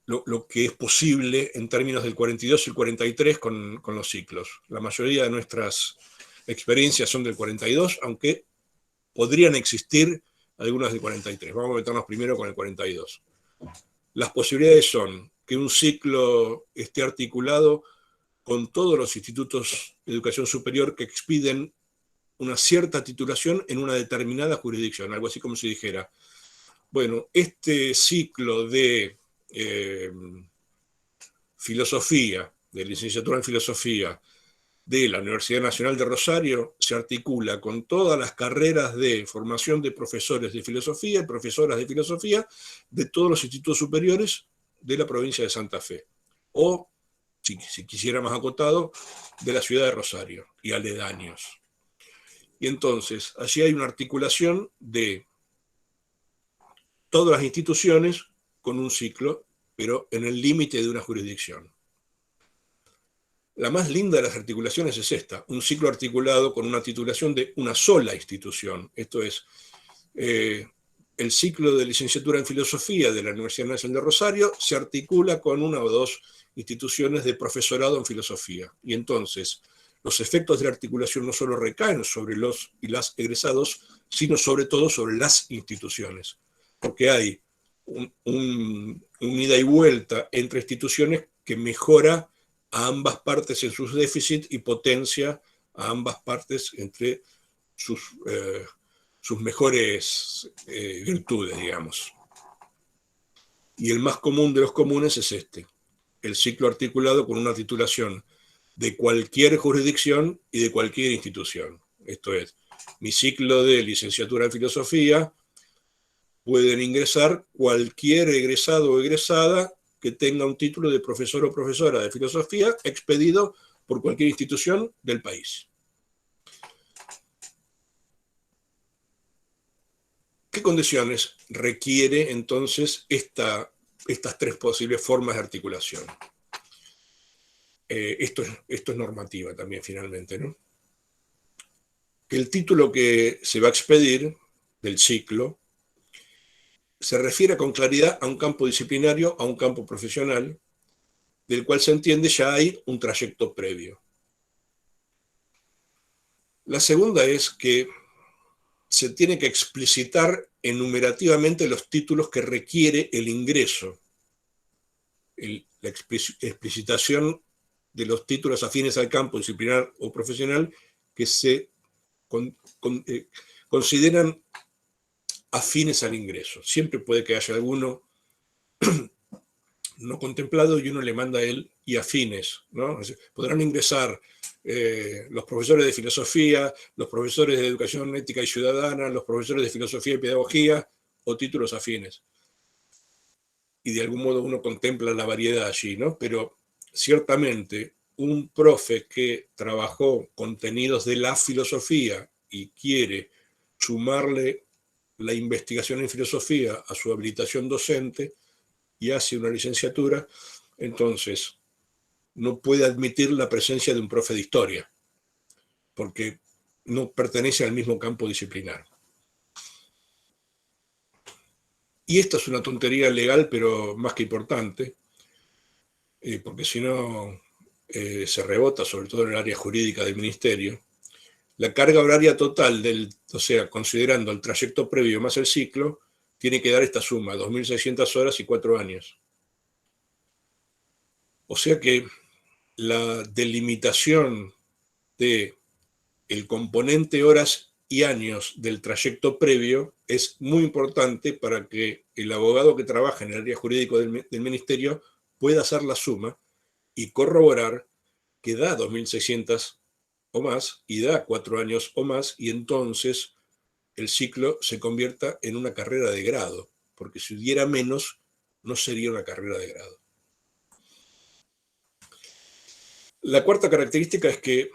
lo que es posible en términos del 42 y el 43 con los ciclos? La mayoría de nuestras experiencias son del 42, aunque podrían existir algunas del 43. Vamos a meternos primero con el 42. Las posibilidades son que un ciclo esté articulado con todos los institutos de educación superior que expiden una cierta titulación en una determinada jurisdicción, algo así como si dijera, bueno, este ciclo de filosofía, de licenciatura en filosofía de la Universidad Nacional de Rosario se articula con todas las carreras de formación de profesores de filosofía y profesoras de filosofía de todos los institutos superiores de la provincia de Santa Fe. O, si quisiera más acotado, de la ciudad de Rosario y aledaños. Y entonces, allí hay una articulación de todas las instituciones con un ciclo, pero en el límite de una jurisdicción. La más linda de las articulaciones es esta, un ciclo articulado con una titulación de una sola institución. Esto es, el ciclo de licenciatura en filosofía de la Universidad Nacional de Rosario se articula con una o dos instituciones de profesorado en filosofía. Y entonces, los efectos de la articulación no solo recaen sobre los y las egresados, sino sobre todo sobre las instituciones. Porque hay un ida y vuelta entre instituciones que mejora a ambas partes en sus déficits y potencia a ambas partes entre sus mejores virtudes, digamos. Y el más común de los comunes es este, el ciclo articulado con una titulación de cualquier jurisdicción y de cualquier institución. Esto es, mi ciclo de licenciatura en filosofía pueden ingresar cualquier egresado o egresada que tenga un título de profesor o profesora de filosofía expedido por cualquier institución del país. ¿Qué condiciones requiere entonces estas tres posibles formas de articulación? Esto es normativa también finalmente, ¿no? Que el título que se va a expedir del ciclo se refiere con claridad a un campo disciplinario, a un campo profesional, del cual se entiende ya hay un trayecto previo. La segunda es que se tiene que explicitar enumerativamente los títulos que requiere el ingreso. La explicitación de los títulos afines al campo disciplinar o profesional que se consideran afines al ingreso. Siempre puede que haya alguno no contemplado y uno le manda a él y afines, ¿no? Podrán ingresar los profesores de filosofía, los profesores de educación ética y ciudadana, los profesores de filosofía y pedagogía o títulos afines. Y de algún modo uno contempla la variedad allí, ¿no? Pero ciertamente un profe que trabajó contenidos de la filosofía y quiere sumarle la investigación en filosofía a su habilitación docente y hace una licenciatura, entonces no puede admitir la presencia de un profe de historia, porque no pertenece al mismo campo disciplinar. Y esta es una tontería legal, pero más que importante, porque si no se rebota, sobre todo en el área jurídica del ministerio. La carga horaria total, o sea, considerando el trayecto previo más el ciclo, tiene que dar esta suma, 2.600 horas y 4 años. O sea que la delimitación del componente horas y años del trayecto previo es muy importante para que el abogado que trabaja en el área jurídica del ministerio pueda hacer la suma y corroborar que da 2.600 o más y da 4 años o más, y entonces el ciclo se convierta en una carrera de grado, porque si hubiera menos, no sería una carrera de grado. La cuarta característica es que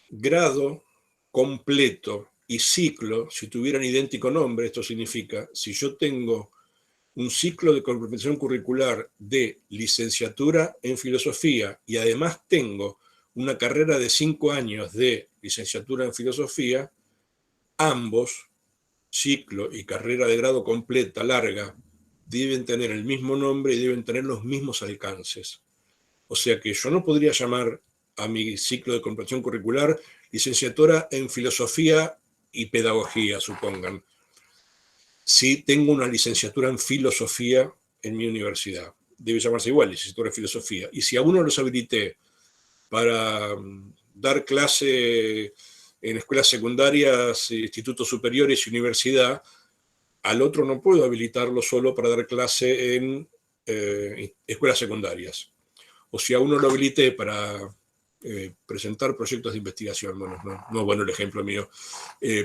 grado completo y ciclo, si tuvieran idéntico nombre, esto significa, si yo tengo un ciclo de comprensión curricular de licenciatura en filosofía y además tengo una carrera de 5 años de licenciatura en filosofía, ambos, ciclo y carrera de grado completa, larga, deben tener el mismo nombre y deben tener los mismos alcances. O sea que yo no podría llamar a mi ciclo de comprensión curricular licenciatura en filosofía y pedagogía, supongan, si tengo una licenciatura en filosofía en mi universidad. Debe llamarse igual, licenciatura en filosofía. Y si a uno los habilité para dar clase en escuelas secundarias, institutos superiores y universidad, al otro no puedo habilitarlo solo para dar clase en escuelas secundarias. O si a uno lo habilité para presentar proyectos de investigación, bueno, no es bueno el ejemplo mío,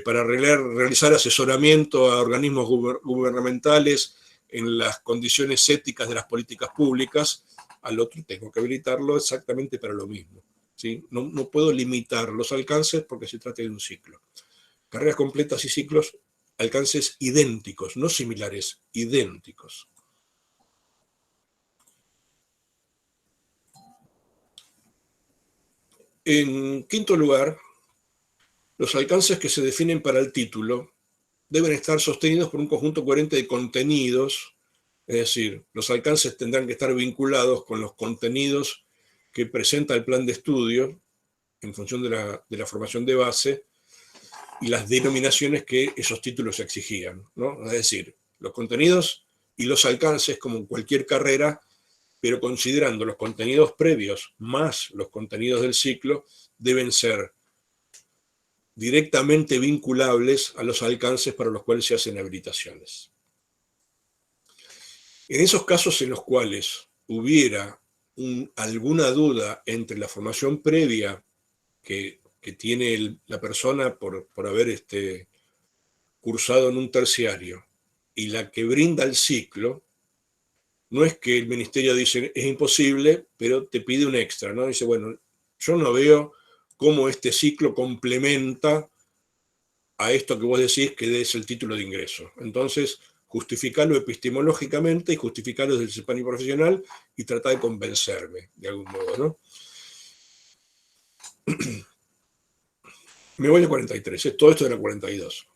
para realizar asesoramiento a organismos gubernamentales en las condiciones éticas de las políticas públicas, al otro tengo que habilitarlo exactamente para lo mismo, ¿sí? No puedo limitar los alcances porque se trata de un ciclo. Carreras completas y ciclos, alcances idénticos, no similares, idénticos. En quinto lugar, los alcances que se definen para el título deben estar sostenidos por un conjunto coherente de contenidos, es decir, los alcances tendrán que estar vinculados con los contenidos que presenta el plan de estudio en función de la formación de base y las denominaciones que esos títulos exigían, ¿no? Es decir, los contenidos y los alcances, como en cualquier carrera, pero considerando los contenidos previos más los contenidos del ciclo, deben ser directamente vinculables a los alcances para los cuales se hacen habilitaciones. En esos casos en los cuales hubiera alguna duda entre la formación previa que tiene la persona por haber cursado en un terciario y la que brinda el ciclo, no es que el ministerio dice es imposible, pero te pide un extra, ¿no? Dice, bueno, yo no veo cómo este ciclo complementa a esto que vos decís que es el título de ingreso. Entonces, justificarlo epistemológicamente y justificarlo desde el CEPANI profesional y tratar de convencerme, de algún modo, ¿no? Me voy al 43, todo esto era 42.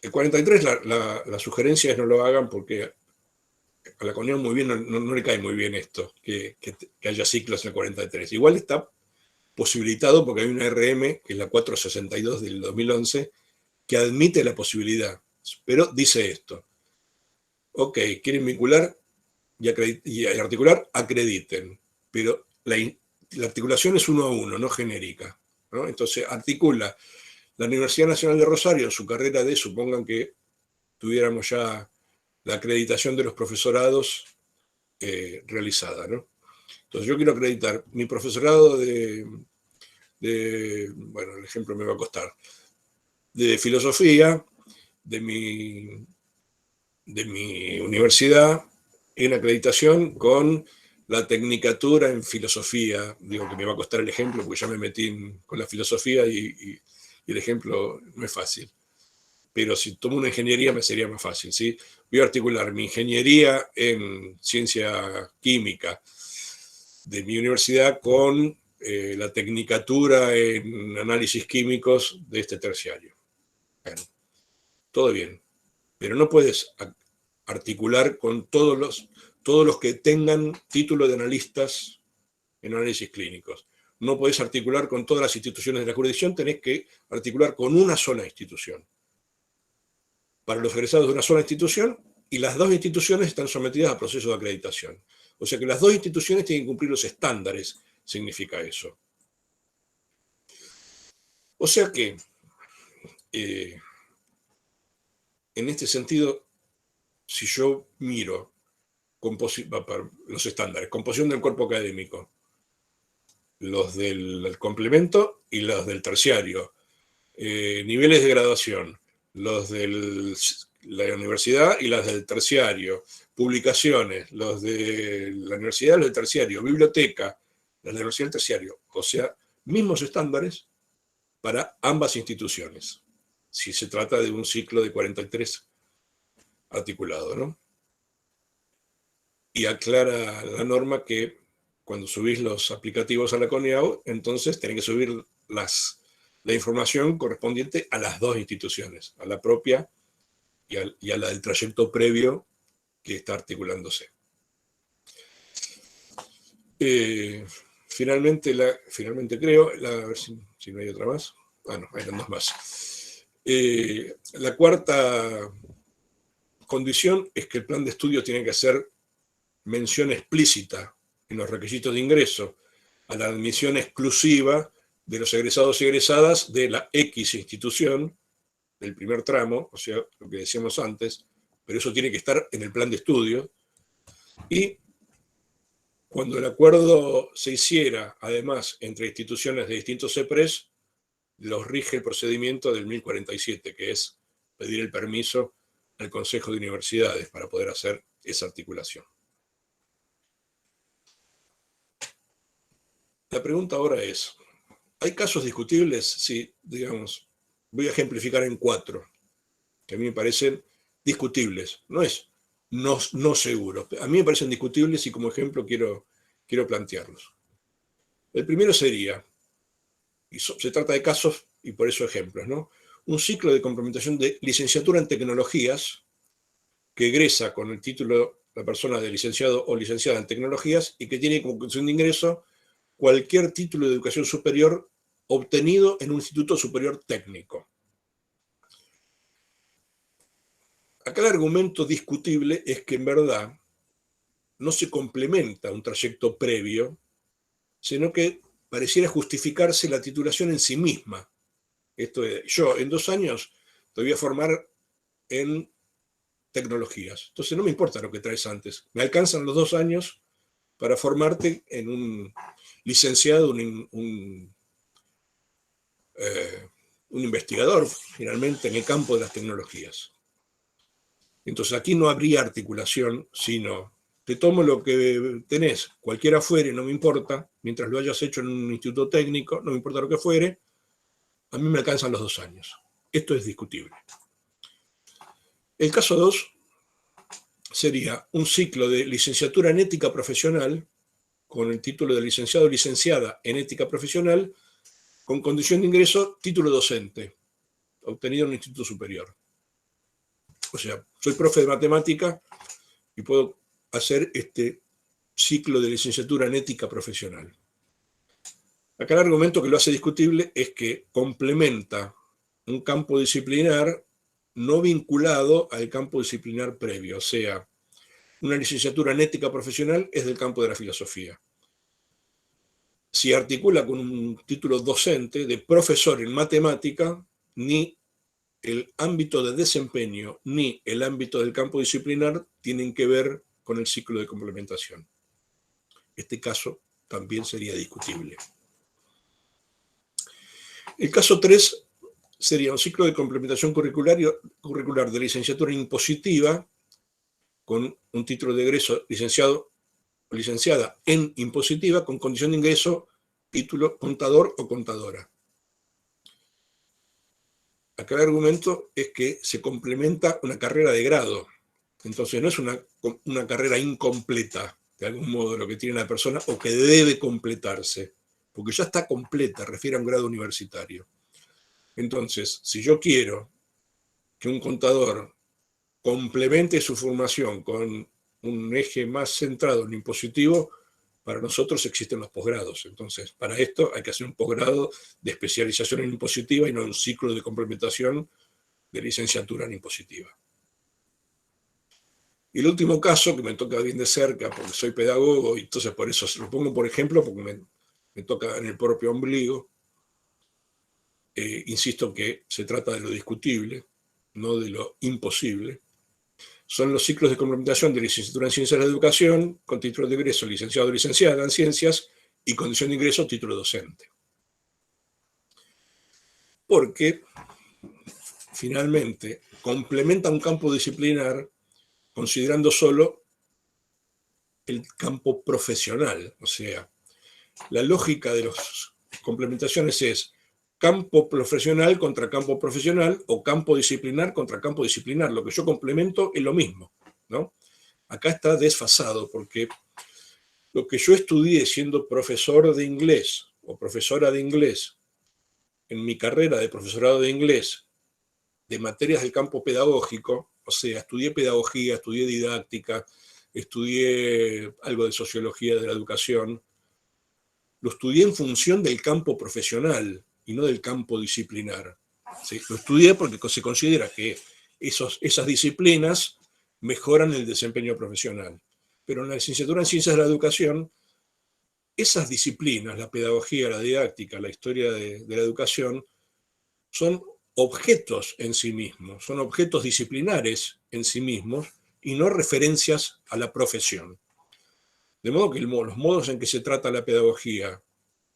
El 43, la sugerencia es no lo hagan porque a la CONEON muy bien no le cae muy bien esto, que haya ciclos en el 43. Igual está posibilitado porque hay una RM, que es la 462 del 2011, que admite la posibilidad, pero dice esto. Ok, quieren vincular y articular, acrediten, pero la articulación es 1 a 1, no genérica, ¿no? Entonces articula la Universidad Nacional de Rosario en su carrera de, supongan que tuviéramos ya la acreditación de los profesorados realizada, ¿no? Entonces yo quiero acreditar mi profesorado bueno, el ejemplo me va a costar, de filosofía, de mi universidad, en acreditación con la tecnicatura en filosofía. Digo que me va a costar el ejemplo porque ya me metí con la filosofía y el ejemplo no es fácil. Pero si tomo una ingeniería me sería más fácil, ¿sí? Voy a articular mi ingeniería en ciencia química de mi universidad con la tecnicatura en análisis químicos de este terciario. Bueno, todo bien, pero no puedes articular con todos los que tengan título de analistas en análisis clínicos. No podés articular con todas las instituciones de la jurisdicción, tenés que articular con una sola institución. Para los egresados de una sola institución, y las dos instituciones están sometidas a proceso de acreditación. O sea que las dos instituciones tienen que cumplir los estándares, significa eso. O sea que, en este sentido, si yo miro los estándares, composición del cuerpo académico, los del complemento y los del terciario, niveles de graduación, los de la universidad y las del terciario, publicaciones, los de la universidad y los del terciario, biblioteca, las de la universidad y el terciario, o sea, mismos estándares para ambas instituciones, si se trata de un ciclo de 43 articulado, ¿no? Y aclara la norma que cuando subís los aplicativos a la CONIAU, entonces tenés que subir la información correspondiente a las dos instituciones, a la propia y a la del trayecto previo que está articulándose. Finalmente creo, a ver si no hay otra más. Ah, no, eran dos más. La cuarta condición es que el plan de estudio tiene que hacer mención explícita en los requisitos de ingreso a la admisión exclusiva de los egresados y egresadas de la X institución del primer tramo, o sea, lo que decíamos antes, pero eso tiene que estar en el plan de estudio. Y cuando el acuerdo se hiciera, además, entre instituciones de distintos CEPRES, los rige el procedimiento del 1047, que es pedir el permiso al Consejo de Universidades para poder hacer esa articulación. La pregunta ahora es, ¿hay casos discutibles? Sí, digamos, voy a ejemplificar en 4, que a mí me parecen discutibles. No es no seguro. A mí me parecen discutibles y como ejemplo quiero plantearlos. El primero sería, y se trata de casos y por eso ejemplos, ¿no? Un ciclo de complementación de licenciatura en tecnologías que egresa con el título la persona de licenciado o licenciada en tecnologías y que tiene como condición de ingreso cualquier título de educación superior obtenido en un instituto superior técnico. Acá el argumento discutible es que en verdad no se complementa un trayecto previo, sino que pareciera justificarse la titulación en sí misma. Esto es, yo en 2 años te voy a formar en tecnologías. Entonces no me importa lo que traes antes. Me alcanzan los 2 años para formarte en un licenciado, un investigador, finalmente, en el campo de las tecnologías. Entonces aquí no habría articulación, sino te tomo lo que tenés, cualquiera fuere, no me importa, mientras lo hayas hecho en un instituto técnico, no me importa lo que fuere, a mí me alcanzan los 2 años. Esto es discutible. El caso 2 sería un ciclo de licenciatura en ética profesional, con el título de licenciado o licenciada en ética profesional, con condición de ingreso, título docente, obtenido en un instituto superior. O sea, soy profe de matemática y puedo hacer este ciclo de licenciatura en ética profesional. Acá el argumento que lo hace discutible es que complementa un campo disciplinar no vinculado al campo disciplinar previo. O sea, una licenciatura en ética profesional es del campo de la filosofía. Si articula con un título docente de profesor en matemática, ni el ámbito de desempeño ni el ámbito del campo disciplinar tienen que ver con el ciclo de complementación. Este caso también sería discutible. El caso 3 sería un ciclo de complementación curricular de licenciatura impositiva con un título de egreso licenciado o licenciada en impositiva con condición de ingreso, título contador o contadora. Acá el argumento es que se complementa una carrera de grado. Entonces no es una carrera incompleta, de algún modo, lo que tiene la persona o que debe completarse, porque ya está completa, refiere a un grado universitario. Entonces, si yo quiero que un contador complemente su formación con un eje más centrado en impositivo, para nosotros existen los posgrados. Entonces, para esto hay que hacer un posgrado de especialización en impositiva y no un ciclo de complementación de licenciatura en impositiva. Y el último caso, que me toca bien de cerca, porque soy pedagogo, y entonces por eso se lo pongo por ejemplo, porque me toca en el propio ombligo. Insisto que se trata de lo discutible, no de lo imposible. Son los ciclos de complementación de licenciatura en Ciencias de la Educación, con título de ingreso licenciado o licenciada en Ciencias, y condición de ingreso título docente. Porque, finalmente, complementa un campo disciplinar considerando solo el campo profesional. O sea, la lógica de las complementaciones es campo profesional contra campo profesional o campo disciplinar contra campo disciplinar. Lo que yo complemento es lo mismo, ¿no? Acá está desfasado porque lo que yo estudié siendo profesor de inglés o profesora de inglés en mi carrera de profesorado de inglés de materias del campo pedagógico, o sea, estudié pedagogía, estudié didáctica, estudié algo de sociología de la educación, lo estudié en función del campo profesional y no del campo disciplinar. ¿Sí? Lo estudié porque se considera que esas disciplinas mejoran el desempeño profesional. Pero en la licenciatura en Ciencias de la Educación, esas disciplinas, la pedagogía, la didáctica, la historia de la educación, son objetos en sí mismos, son objetos disciplinares en sí mismos y no referencias a la profesión. De modo que los modos en que se trata la pedagogía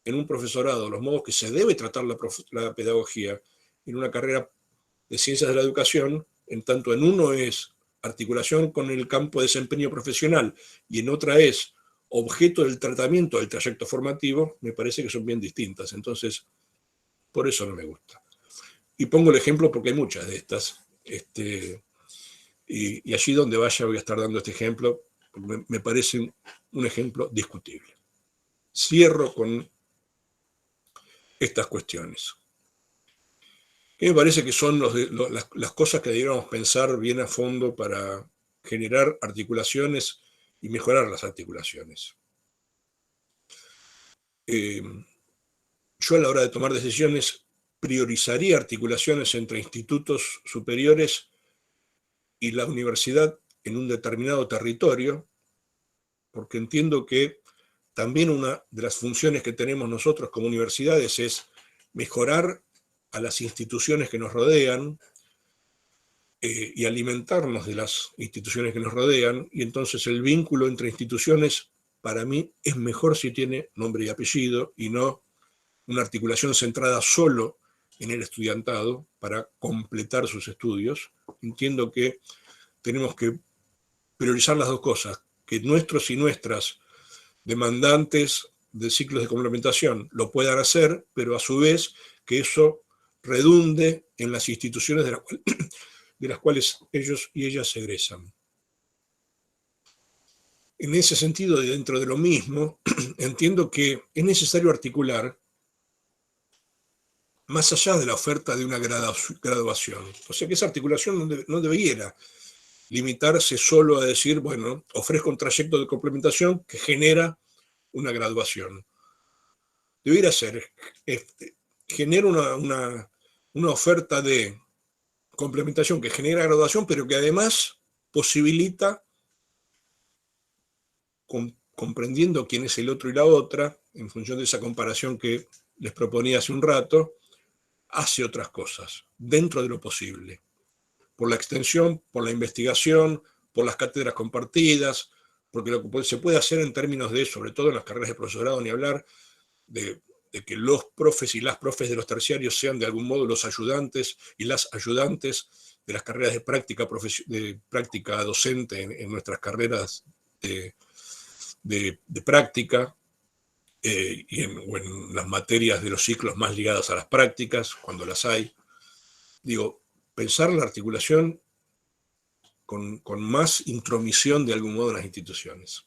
en un profesorado, los modos que se debe tratar la pedagogía en una carrera de ciencias de la educación, en tanto en uno es articulación con el campo de desempeño profesional y en otra es objeto del tratamiento del trayecto formativo, me parece que son bien distintas. Entonces, por eso no me gusta. Y pongo el ejemplo porque hay muchas de estas. Y allí donde vaya voy a estar dando este ejemplo, porque me parece un ejemplo discutible. Cierro con estas cuestiones. Que me parece que son las cosas que deberíamos pensar bien a fondo para generar articulaciones y mejorar las articulaciones. Yo a la hora de tomar decisiones priorizaría articulaciones entre institutos superiores y la universidad en un determinado territorio, porque entiendo que también una de las funciones que tenemos nosotros como universidades es mejorar a las instituciones que nos rodean y alimentarnos de las instituciones que nos rodean, y entonces el vínculo entre instituciones para mí es mejor si tiene nombre y apellido y no una articulación centrada solo en el estudiantado para completar sus estudios. Entiendo que tenemos que priorizar las dos cosas, que nuestros y nuestras demandantes de ciclos de complementación lo puedan hacer, pero a su vez que eso redunde en las instituciones de las cuales ellos y ellas se egresan. En ese sentido, y dentro de lo mismo, entiendo que es necesario articular más allá de la oferta de una graduación. O sea que esa articulación no debiera limitarse solo a decir, bueno, ofrezco un trayecto de complementación que genera una graduación. Debiera ser, genera una oferta de complementación que genera graduación, pero que además posibilita, comprendiendo quién es el otro y la otra, en función de esa comparación que les proponía hace un rato, hace otras cosas, dentro de lo posible. Por la extensión, por la investigación, por las cátedras compartidas, porque lo que se puede hacer en términos de, sobre todo en las carreras de profesorado, ni hablar, de que los profes y las profes de los terciarios sean de algún modo los ayudantes y las ayudantes de las carreras de práctica docente en nuestras carreras de práctica, o en las materias de los ciclos más ligadas a las prácticas, cuando las hay. Digo, pensar la articulación con más intromisión de algún modo en las instituciones.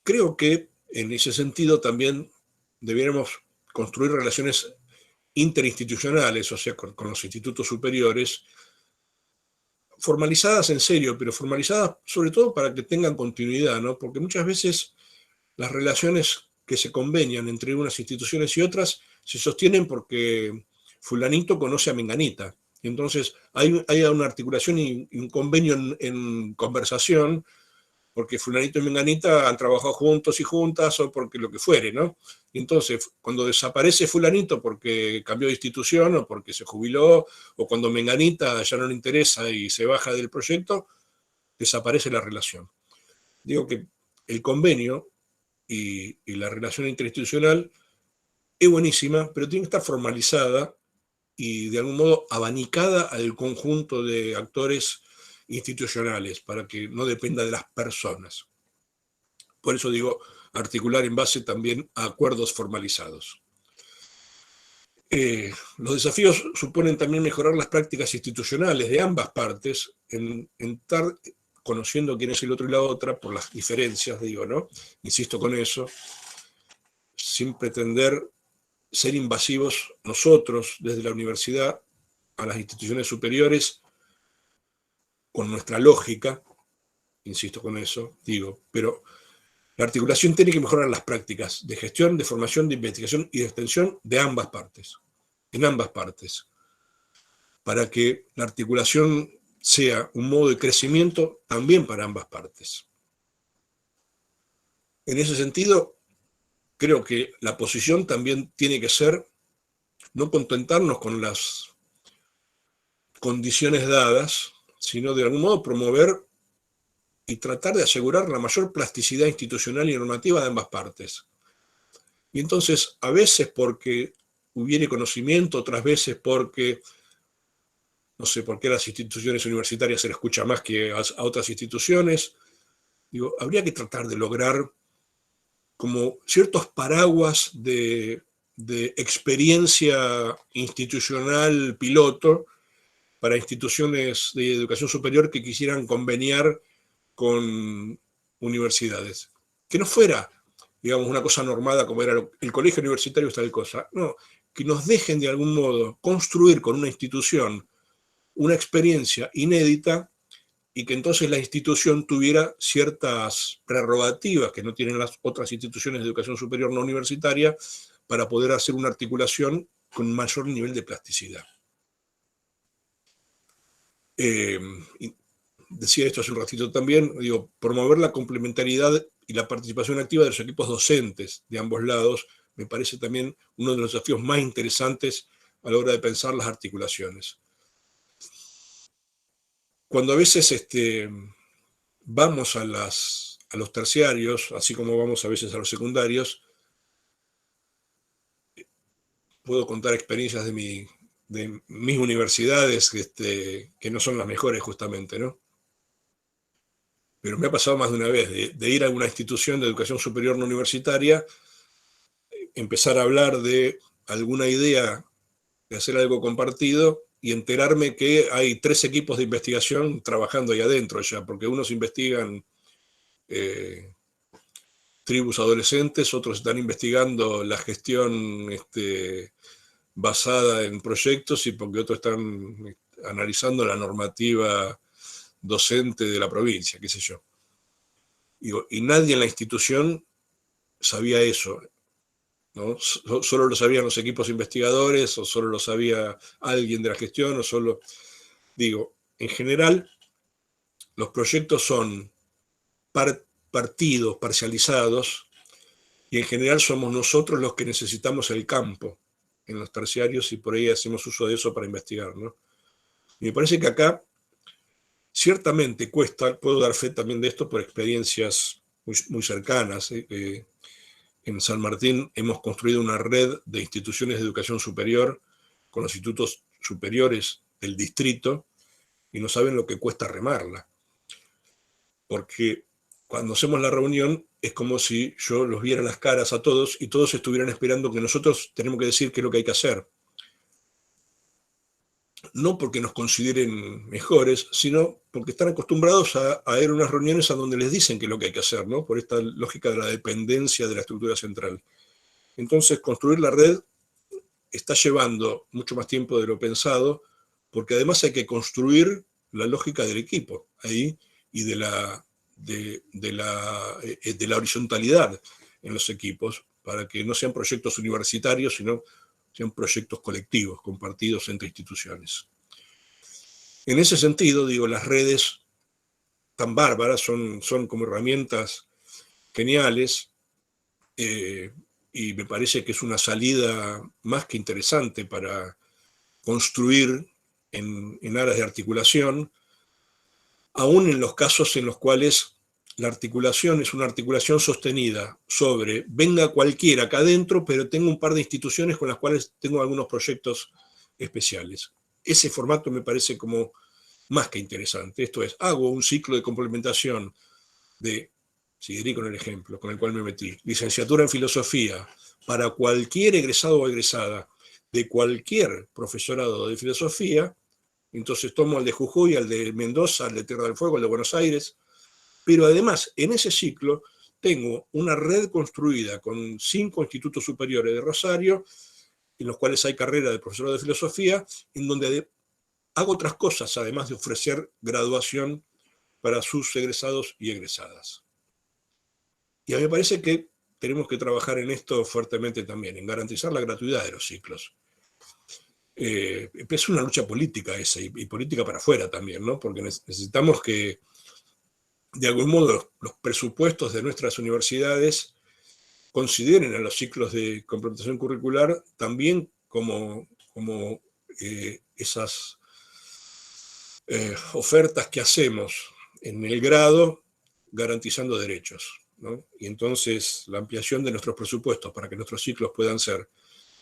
Creo que en ese sentido también debiéramos construir relaciones interinstitucionales, o sea, con los institutos superiores, formalizadas en serio, pero formalizadas sobre todo para que tengan continuidad, ¿no? Porque muchas veces las relaciones que se convenian entre unas instituciones y otras se sostienen porque fulanito conoce a menganita. Y entonces hay una articulación y un convenio en conversación, porque fulanito y menganita han trabajado juntos y juntas, o porque lo que fuere, ¿no? Y entonces, cuando desaparece fulanito porque cambió de institución, o porque se jubiló, o cuando menganita ya no le interesa y se baja del proyecto, desaparece la relación. Digo que el convenio y la relación interinstitucional es buenísima, pero tiene que estar formalizada y de algún modo abanicada al conjunto de actores institucionales, para que no dependa de las personas. Por eso digo, articular en base también a acuerdos formalizados. Los desafíos suponen también mejorar las prácticas institucionales de ambas partes, en estar conociendo quién es el otro y la otra, por las diferencias, digo, ¿no? Insisto con eso, sin pretender ser invasivos nosotros desde la universidad a las instituciones superiores, con nuestra lógica, insisto con eso, digo, pero la articulación tiene que mejorar las prácticas de gestión, de formación, de investigación y de extensión de ambas partes, en ambas partes, para que la articulación sea un modo de crecimiento también para ambas partes. En ese sentido, creo que la posición también tiene que ser no contentarnos con las condiciones dadas, sino de algún modo promover y tratar de asegurar la mayor plasticidad institucional y normativa de ambas partes. Y entonces, a veces porque hubiere conocimiento, otras veces porque, no sé, por qué a las instituciones universitarias se le escucha más que a otras instituciones, digo, habría que tratar de lograr como ciertos paraguas de experiencia institucional piloto para instituciones de educación superior que quisieran conveniar con universidades. Que no fuera, digamos, una cosa normada como era el colegio universitario es tal cosa. No, que nos dejen de algún modo construir con una institución una experiencia inédita, y que entonces la institución tuviera ciertas prerrogativas que no tienen las otras instituciones de educación superior no universitaria, para poder hacer una articulación con mayor nivel de plasticidad. Decía esto hace un ratito también, digo, promover la complementariedad y la participación activa de los equipos docentes de ambos lados me parece también uno de los desafíos más interesantes a la hora de pensar las articulaciones. Cuando a veces vamos a los terciarios, así como vamos a veces a los secundarios, puedo contar experiencias de mis universidades que no son las mejores justamente, ¿no? Pero me ha pasado más de una vez de ir a una institución de educación superior no universitaria, empezar a hablar de alguna idea de hacer algo compartido y enterarme que hay 3 equipos de investigación trabajando ahí adentro ya, porque unos investigan tribus adolescentes, otros están investigando la gestión basada en proyectos, y porque otros están analizando la normativa docente de la provincia, qué sé yo. Y nadie en la institución sabía eso. ¿no? Solo lo sabían los equipos investigadores, o solo lo sabía alguien de la gestión, o solo... Digo, en general, los proyectos son partidos, parcializados, y en general somos nosotros los que necesitamos el campo en los terciarios, y por ahí hacemos uso de eso para investigar, ¿no? Y me parece que acá ciertamente cuesta, puedo dar fe también de esto por experiencias muy cercanas. En San Martín hemos construido una red de instituciones de educación superior con los institutos superiores del distrito, y no saben lo que cuesta remarla. Porque cuando hacemos la reunión es como si yo los viera las caras a todos y todos estuvieran esperando que nosotros tenemos que decir qué es lo que hay que hacer. No porque nos consideren mejores, sino porque están acostumbrados a ir a unas reuniones a donde les dicen qué es lo que hay que hacer, ¿no? Por esta lógica de la dependencia de la estructura central. Entonces, construir la red está llevando mucho más tiempo de lo pensado, porque además hay que construir la lógica del equipo ahí y de la horizontalidad en los equipos, para que no sean proyectos universitarios, sino sean proyectos colectivos, compartidos entre instituciones. En ese sentido, digo, las redes tan bárbaras son como herramientas geniales, y me parece que es una salida más que interesante para construir en aras de articulación, aún en los casos en los cuales la articulación es una articulación sostenida sobre venga cualquiera acá adentro, pero tengo un par de instituciones con las cuales tengo algunos proyectos especiales. Ese formato me parece como más que interesante. Esto es, hago un ciclo de complementación de, seguiré con el ejemplo con el cual me metí, licenciatura en filosofía para cualquier egresado o egresada de cualquier profesorado de filosofía. Entonces tomo al de Jujuy, al de Mendoza, al de Tierra del Fuego, al de Buenos Aires, pero además en ese ciclo tengo una red construida con 5 institutos superiores de Rosario, en los cuales hay carrera de profesorado de filosofía, en donde hago otras cosas, además de ofrecer graduación para sus egresados y egresadas. Y a mí me parece que tenemos que trabajar en esto fuertemente también, en garantizar la gratuidad de los ciclos. Es una lucha política esa, y política para afuera también, ¿no? Porque necesitamos que, de algún modo, los presupuestos de nuestras universidades consideren a los ciclos de complementación curricular también como esas ofertas que hacemos en el grado garantizando derechos, ¿no? Y entonces la ampliación de nuestros presupuestos para que nuestros ciclos puedan ser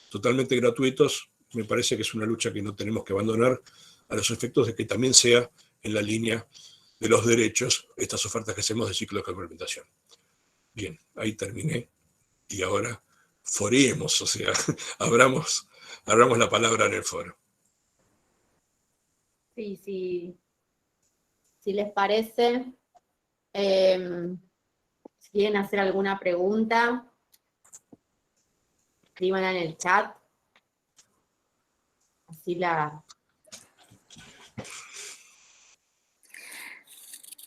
totalmente gratuitos, me parece que es una lucha que no tenemos que abandonar, a los efectos de que también sea en la línea de los derechos estas ofertas que hacemos de ciclo de complementación. Bien, ahí terminé, y ahora foreemos, o sea, abramos la palabra en el foro. Sí, sí. Si les parece, si quieren hacer alguna pregunta, escríbanla en el chat. Así la...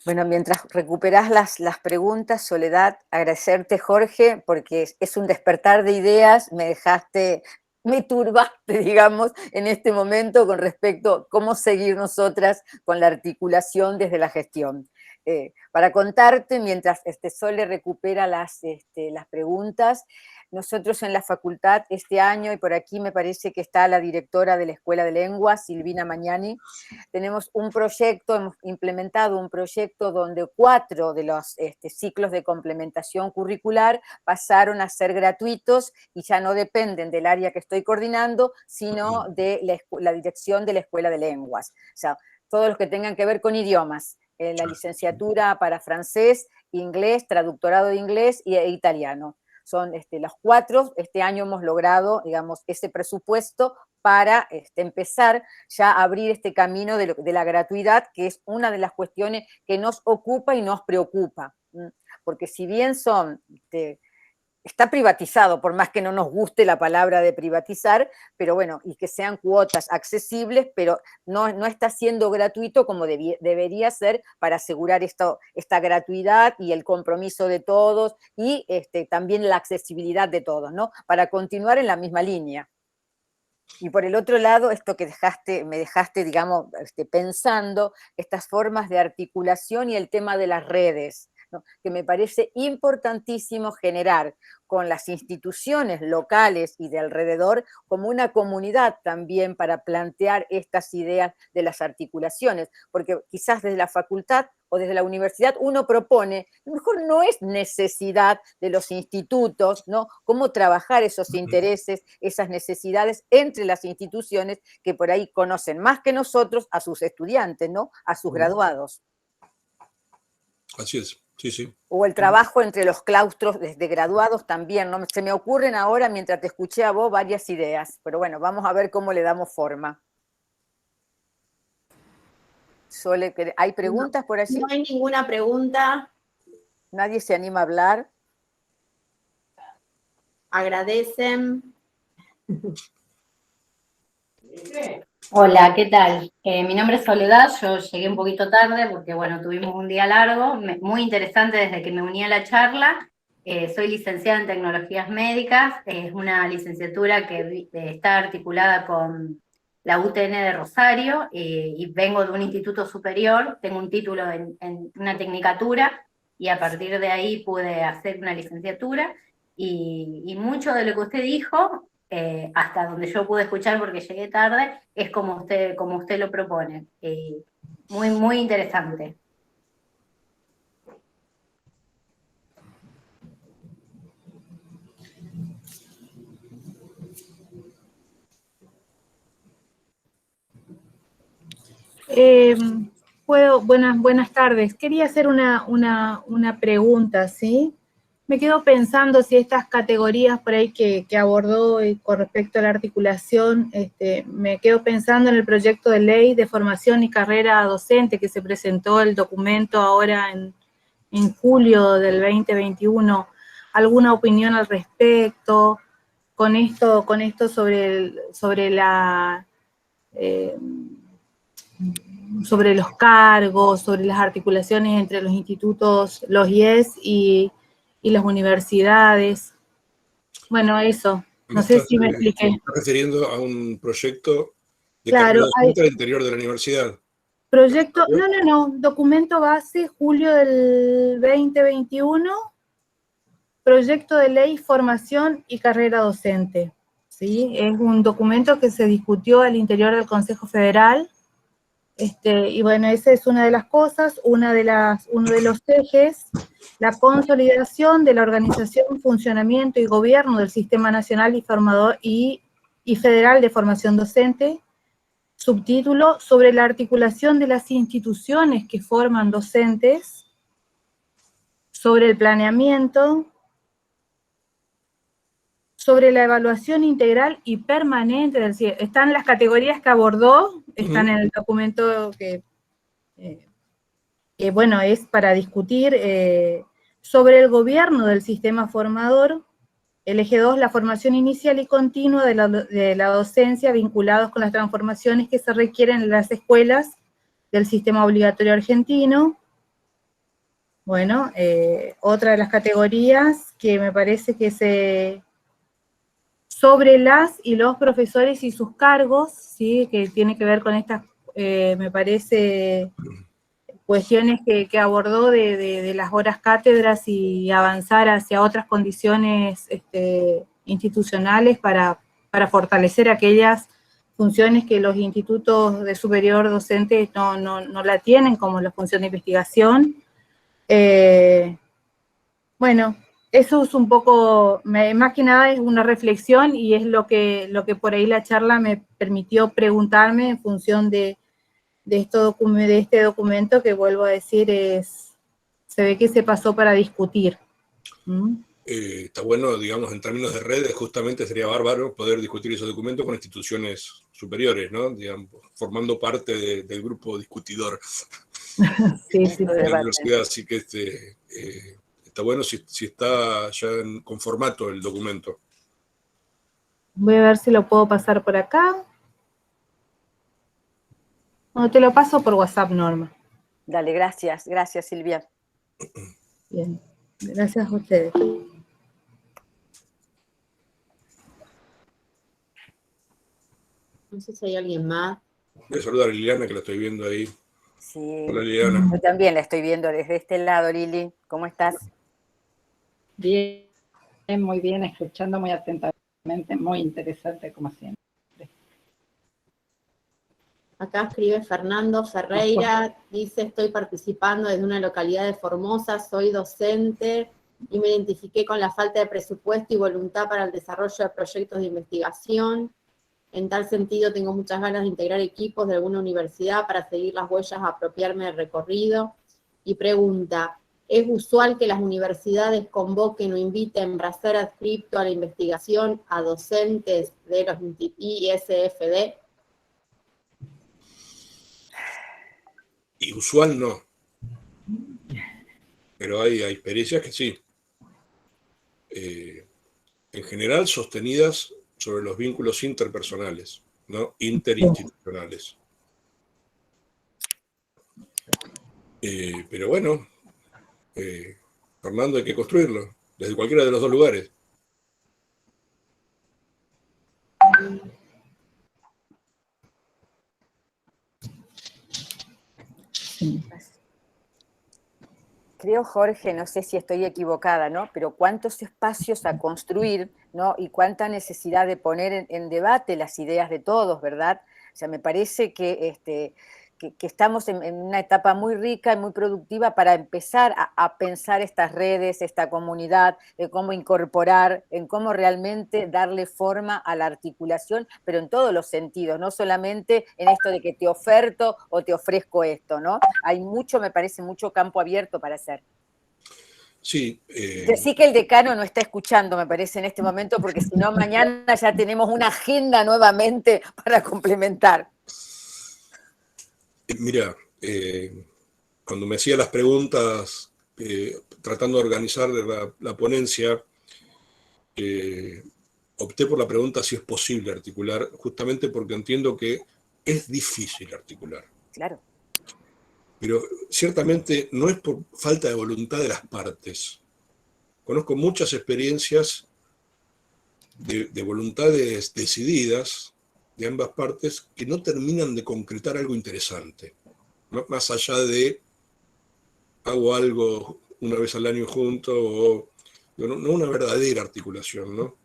Bueno, mientras recuperás las preguntas, Soledad, agradecerte, Jorge, porque es un despertar de ideas, me turbaste, digamos, en este momento con respecto a cómo seguir nosotras con la articulación desde la gestión. Para contarte, mientras Sole recupera las preguntas, nosotros en la facultad este año, y por aquí me parece que está la directora de la Escuela de Lenguas, Silvina Magnani, tenemos un proyecto, hemos implementado un proyecto donde 4 de los ciclos de complementación curricular pasaron a ser gratuitos y ya no dependen del área que estoy coordinando, sino de la dirección de la Escuela de Lenguas. O sea, todos los que tengan que ver con idiomas, la licenciatura para francés, inglés, traductorado de inglés e italiano. Son los 4, este año hemos logrado, digamos, ese presupuesto para empezar ya a abrir este camino de la gratuidad, que es una de las cuestiones que nos ocupa y nos preocupa. Porque si bien son está privatizado, por más que no nos guste la palabra de privatizar, pero bueno, y que sean cuotas accesibles, pero no está siendo gratuito como debería ser para asegurar esta gratuidad y el compromiso de todos y también la accesibilidad de todos, ¿no? Para continuar en la misma línea. Y por el otro lado, esto que me dejaste, digamos, pensando, estas formas de articulación y el tema de las redes, ¿no? Que me parece importantísimo generar con las instituciones locales y de alrededor como una comunidad también para plantear estas ideas de las articulaciones, porque quizás desde la facultad o desde la universidad uno propone, a lo mejor no es necesidad de los institutos, ¿no? Cómo trabajar esos intereses, esas necesidades entre las instituciones que por ahí conocen más que nosotros a sus estudiantes, ¿no? A sus graduados. Así es, sí, sí. O el trabajo entre los claustros de graduados también, ¿no? Se me ocurren ahora, mientras te escuché a vos, varias ideas, pero bueno, vamos a ver cómo le damos forma. ¿Hay preguntas por allí? No hay ninguna pregunta. ¿Nadie se anima a hablar? Agradecen. Hola, ¿qué tal? Mi nombre es Soledad, yo llegué un poquito tarde porque, bueno, tuvimos un día largo, muy interesante desde que me uní a la charla. Soy licenciada en Tecnologías Médicas, es una licenciatura que está articulada con la UTN de Rosario y vengo de un instituto superior, tengo un título en una tecnicatura y a partir de ahí pude hacer una licenciatura y mucho de lo que usted dijo, hasta donde yo pude escuchar porque llegué tarde, es como usted lo propone. Muy, muy interesante. Buenas tardes. Quería hacer una pregunta, ¿sí? Me quedo pensando si estas categorías por ahí que abordó con respecto a la articulación, me quedo pensando en el proyecto de ley de formación y carrera docente que se presentó el documento ahora en julio del 2021. ¿Alguna opinión al respecto? Con esto sobre los cargos, sobre las articulaciones entre los institutos, los IES y las universidades. Bueno, eso. No sé si me expliqué. ¿Estás refiriendo a un proyecto de Claro, carrera docente al interior de la universidad? Proyecto, no, documento base, julio del 2021, proyecto de ley, formación y carrera docente. ¿Sí? Es un documento que se discutió al interior del Consejo Federal. Y bueno, esa es una de las cosas, uno de los ejes, la consolidación de la organización, funcionamiento y gobierno del Sistema Nacional y Federal de Formación Docente. Subtítulo, sobre la articulación de las instituciones que forman docentes, sobre el planeamiento, sobre la evaluación integral y permanente del CIE. Están las categorías que abordó, están en el documento que bueno, es para discutir sobre el gobierno del sistema formador, el eje 2, la formación inicial y continua de la docencia vinculados con las transformaciones que se requieren en las escuelas del sistema obligatorio argentino. Bueno, otra de las categorías que me parece que sobre las y los profesores y sus cargos, ¿sí? Que tiene que ver con estas, me parece, cuestiones que abordó de las horas cátedras y avanzar hacia otras condiciones institucionales para fortalecer aquellas funciones que los institutos de superior docentes no la tienen, como la función de investigación. Bueno, eso es un poco, más que nada es una reflexión y es lo que por ahí la charla me permitió preguntarme en función de este documento que, vuelvo a decir, se ve que se pasó para discutir. Está bueno, digamos, en términos de redes, justamente sería bárbaro poder discutir esos documentos con instituciones superiores, ¿no? Digamos, formando parte del grupo discutidor Sí, de la universidad, así que está bueno si está ya con formato el documento. Voy a ver si lo puedo pasar por acá. Bueno, te lo paso por WhatsApp, Norma. Dale, gracias, gracias Silvia. Bien, gracias a ustedes. No sé si hay alguien más. Voy a saludar a Liliana, que la estoy viendo ahí. Sí, Hola, Liliana. yo también la estoy viendo desde este lado, Lili. ¿Cómo estás? Bien, muy bien, escuchando muy atentamente, muy interesante como siempre. Acá escribe Fernando Ferreira, dice, estoy participando desde una localidad de Formosa, soy docente y me identifiqué con la falta de presupuesto y voluntad para el desarrollo de proyectos de investigación. En tal sentido, tengo muchas ganas de integrar equipos de alguna universidad para seguir las huellas, apropiarme del recorrido. Y pregunta, ¿es usual que las universidades convoquen o inviten para ser adscripto a la investigación a docentes de los ISFD? Y usual no. Pero hay experiencias que sí. En general sostenidas sobre los vínculos interpersonales, ¿no? Interinstitucionales. Pero bueno, Fernando, hay que construirlo, desde cualquiera de los dos lugares. Creo, Jorge, no sé si estoy equivocada, ¿no? Pero cuántos espacios a construir, ¿no? Y cuánta necesidad de poner en debate las ideas de todos, ¿verdad? O sea, me parece que estamos en una etapa muy rica y muy productiva para empezar a pensar estas redes, esta comunidad, de cómo incorporar, en cómo realmente darle forma a la articulación, pero en todos los sentidos, no solamente en esto de que te oferto o te ofrezco esto, ¿no? Hay mucho, me parece, mucho campo abierto para hacer. Sí. Decí que el decano no está escuchando, me parece, en este momento, porque si no, mañana ya tenemos una agenda nuevamente para complementar. Mira, cuando me hacía las preguntas, tratando de organizar la ponencia, opté por la pregunta si es posible articular, justamente porque entiendo que es difícil articular. Claro. Pero ciertamente no es por falta de voluntad de las partes. Conozco muchas experiencias de voluntades decididas de ambas partes que no terminan de concretar algo interesante. Más allá de hago algo una vez al año juntos, o no una verdadera articulación, ¿no?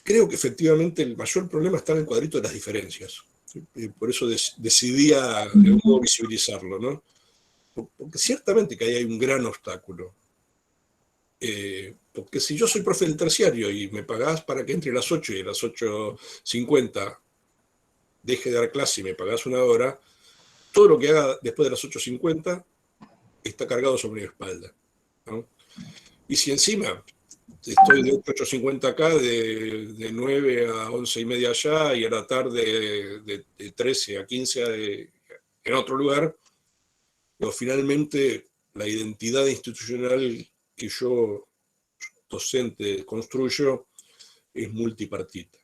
Creo que efectivamente el mayor problema está en el cuadrito de las diferencias. Por eso decidí de algún modo visibilizarlo, ¿no? Porque ciertamente que ahí hay un gran obstáculo. Porque si yo soy profe del terciario y me pagás para que entre a las 8 y a las 8:50 deje de dar clase y me pagás una hora, todo lo que haga después de las 8:50 está cargado sobre mi espalda, ¿no? Y si encima estoy de 8:50 acá, de 9 a 11:30 allá, y a la tarde de 13 a 15 en otro lugar, pero finalmente la identidad institucional que yo, docente, construyo es multipartita.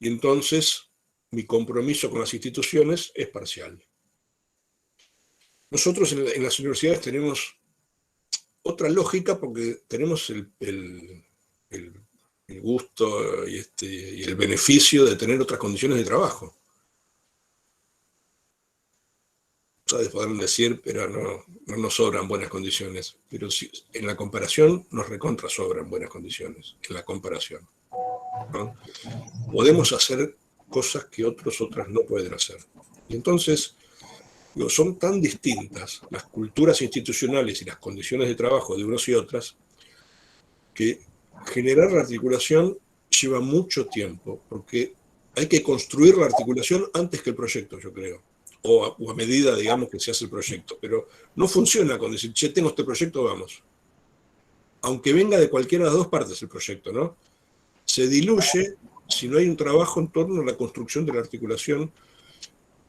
Y entonces mi compromiso con las instituciones es parcial. Nosotros en las universidades tenemos otra lógica porque tenemos el gusto y el beneficio de tener otras condiciones de trabajo. Ustedes podrán decir, pero no nos sobran buenas condiciones. Pero sí, en la comparación nos recontra sobran buenas condiciones, en la comparación, ¿no? Podemos hacer cosas que otras no pueden hacer. Y entonces, son tan distintas las culturas institucionales y las condiciones de trabajo de unos y otras, que generar la articulación lleva mucho tiempo, porque hay que construir la articulación antes que el proyecto, yo creo, o a medida, digamos, que se hace el proyecto. Pero no funciona con decir, che, tengo este proyecto, vamos. Aunque venga de cualquiera de las dos partes el proyecto, ¿no? Se diluye si no hay un trabajo en torno a la construcción de la articulación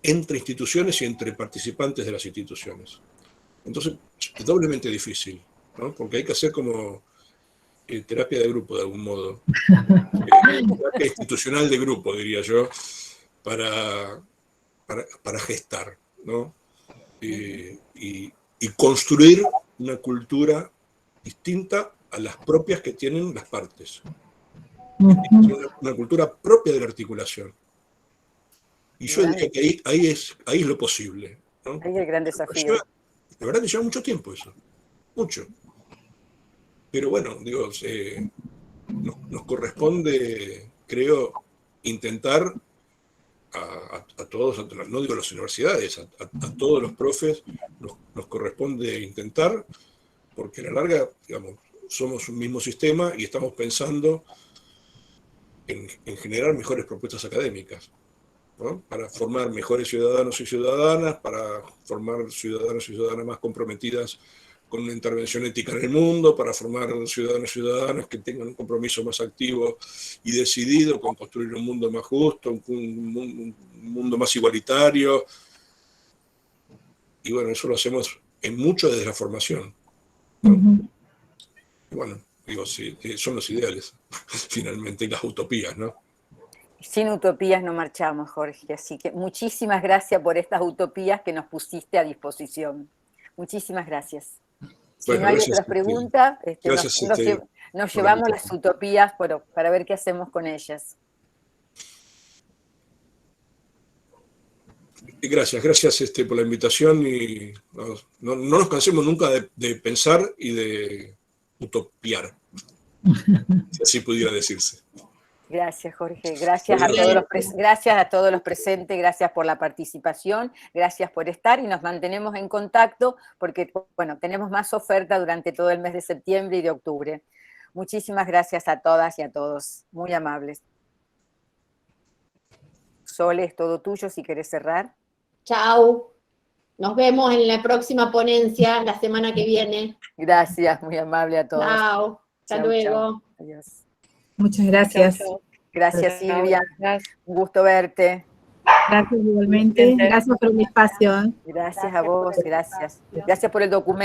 entre instituciones y entre participantes de las instituciones. Entonces, es doblemente difícil. ¿no? Porque hay que hacer como terapia de grupo, de algún modo. Terapia institucional de grupo, diría yo, para gestar, ¿no? Y construir una cultura distinta a las propias que tienen las partes. Una cultura propia de la articulación. Y yo diría que ahí es lo posible, ¿no? Ahí es el gran desafío. La verdad que lleva mucho tiempo eso, mucho. Pero bueno, digo, nos corresponde, creo, intentar a todos, no digo a las universidades, a todos los profes, nos corresponde intentar, porque a la larga, digamos, somos un mismo sistema y estamos pensando en generar mejores propuestas académicas, ¿no? Para formar mejores ciudadanos y ciudadanas, para formar ciudadanos y ciudadanas más comprometidas con una intervención ética en el mundo, para formar ciudadanos y ciudadanas que tengan un compromiso más activo y decidido con construir un mundo más justo, un mundo más igualitario. Y bueno, eso lo hacemos en mucho desde la formación, ¿no? Y bueno, digo, sí, son los ideales, finalmente, las utopías, ¿no? Sin utopías no marchamos, Jorge, así que muchísimas gracias por estas utopías que nos pusiste a disposición. Muchísimas gracias. Si Bueno, no hay gracias, otras preguntas, nos llevamos las utopías para ver qué hacemos con ellas. Gracias por la invitación y no nos cansemos nunca de pensar y de utopiar, si así pudiera decirse. Gracias, Jorge. Gracias a todos los presentes, gracias por la participación, gracias por estar y nos mantenemos en contacto porque, bueno, tenemos más oferta durante todo el mes de septiembre y de octubre. Muchísimas gracias a todas y a todos, muy amables. Sole, es todo tuyo si querés cerrar. Chau. Nos vemos en la próxima ponencia la semana que viene. Gracias, muy amable a todos. Chau. Hasta luego. Chau. Adiós. Muchas gracias. Chau, chau. Chau. Gracias, Silvia. Un gusto verte. Gracias igualmente. Gracias por el espacio. Gracias a vos, gracias. Gracias por el documento.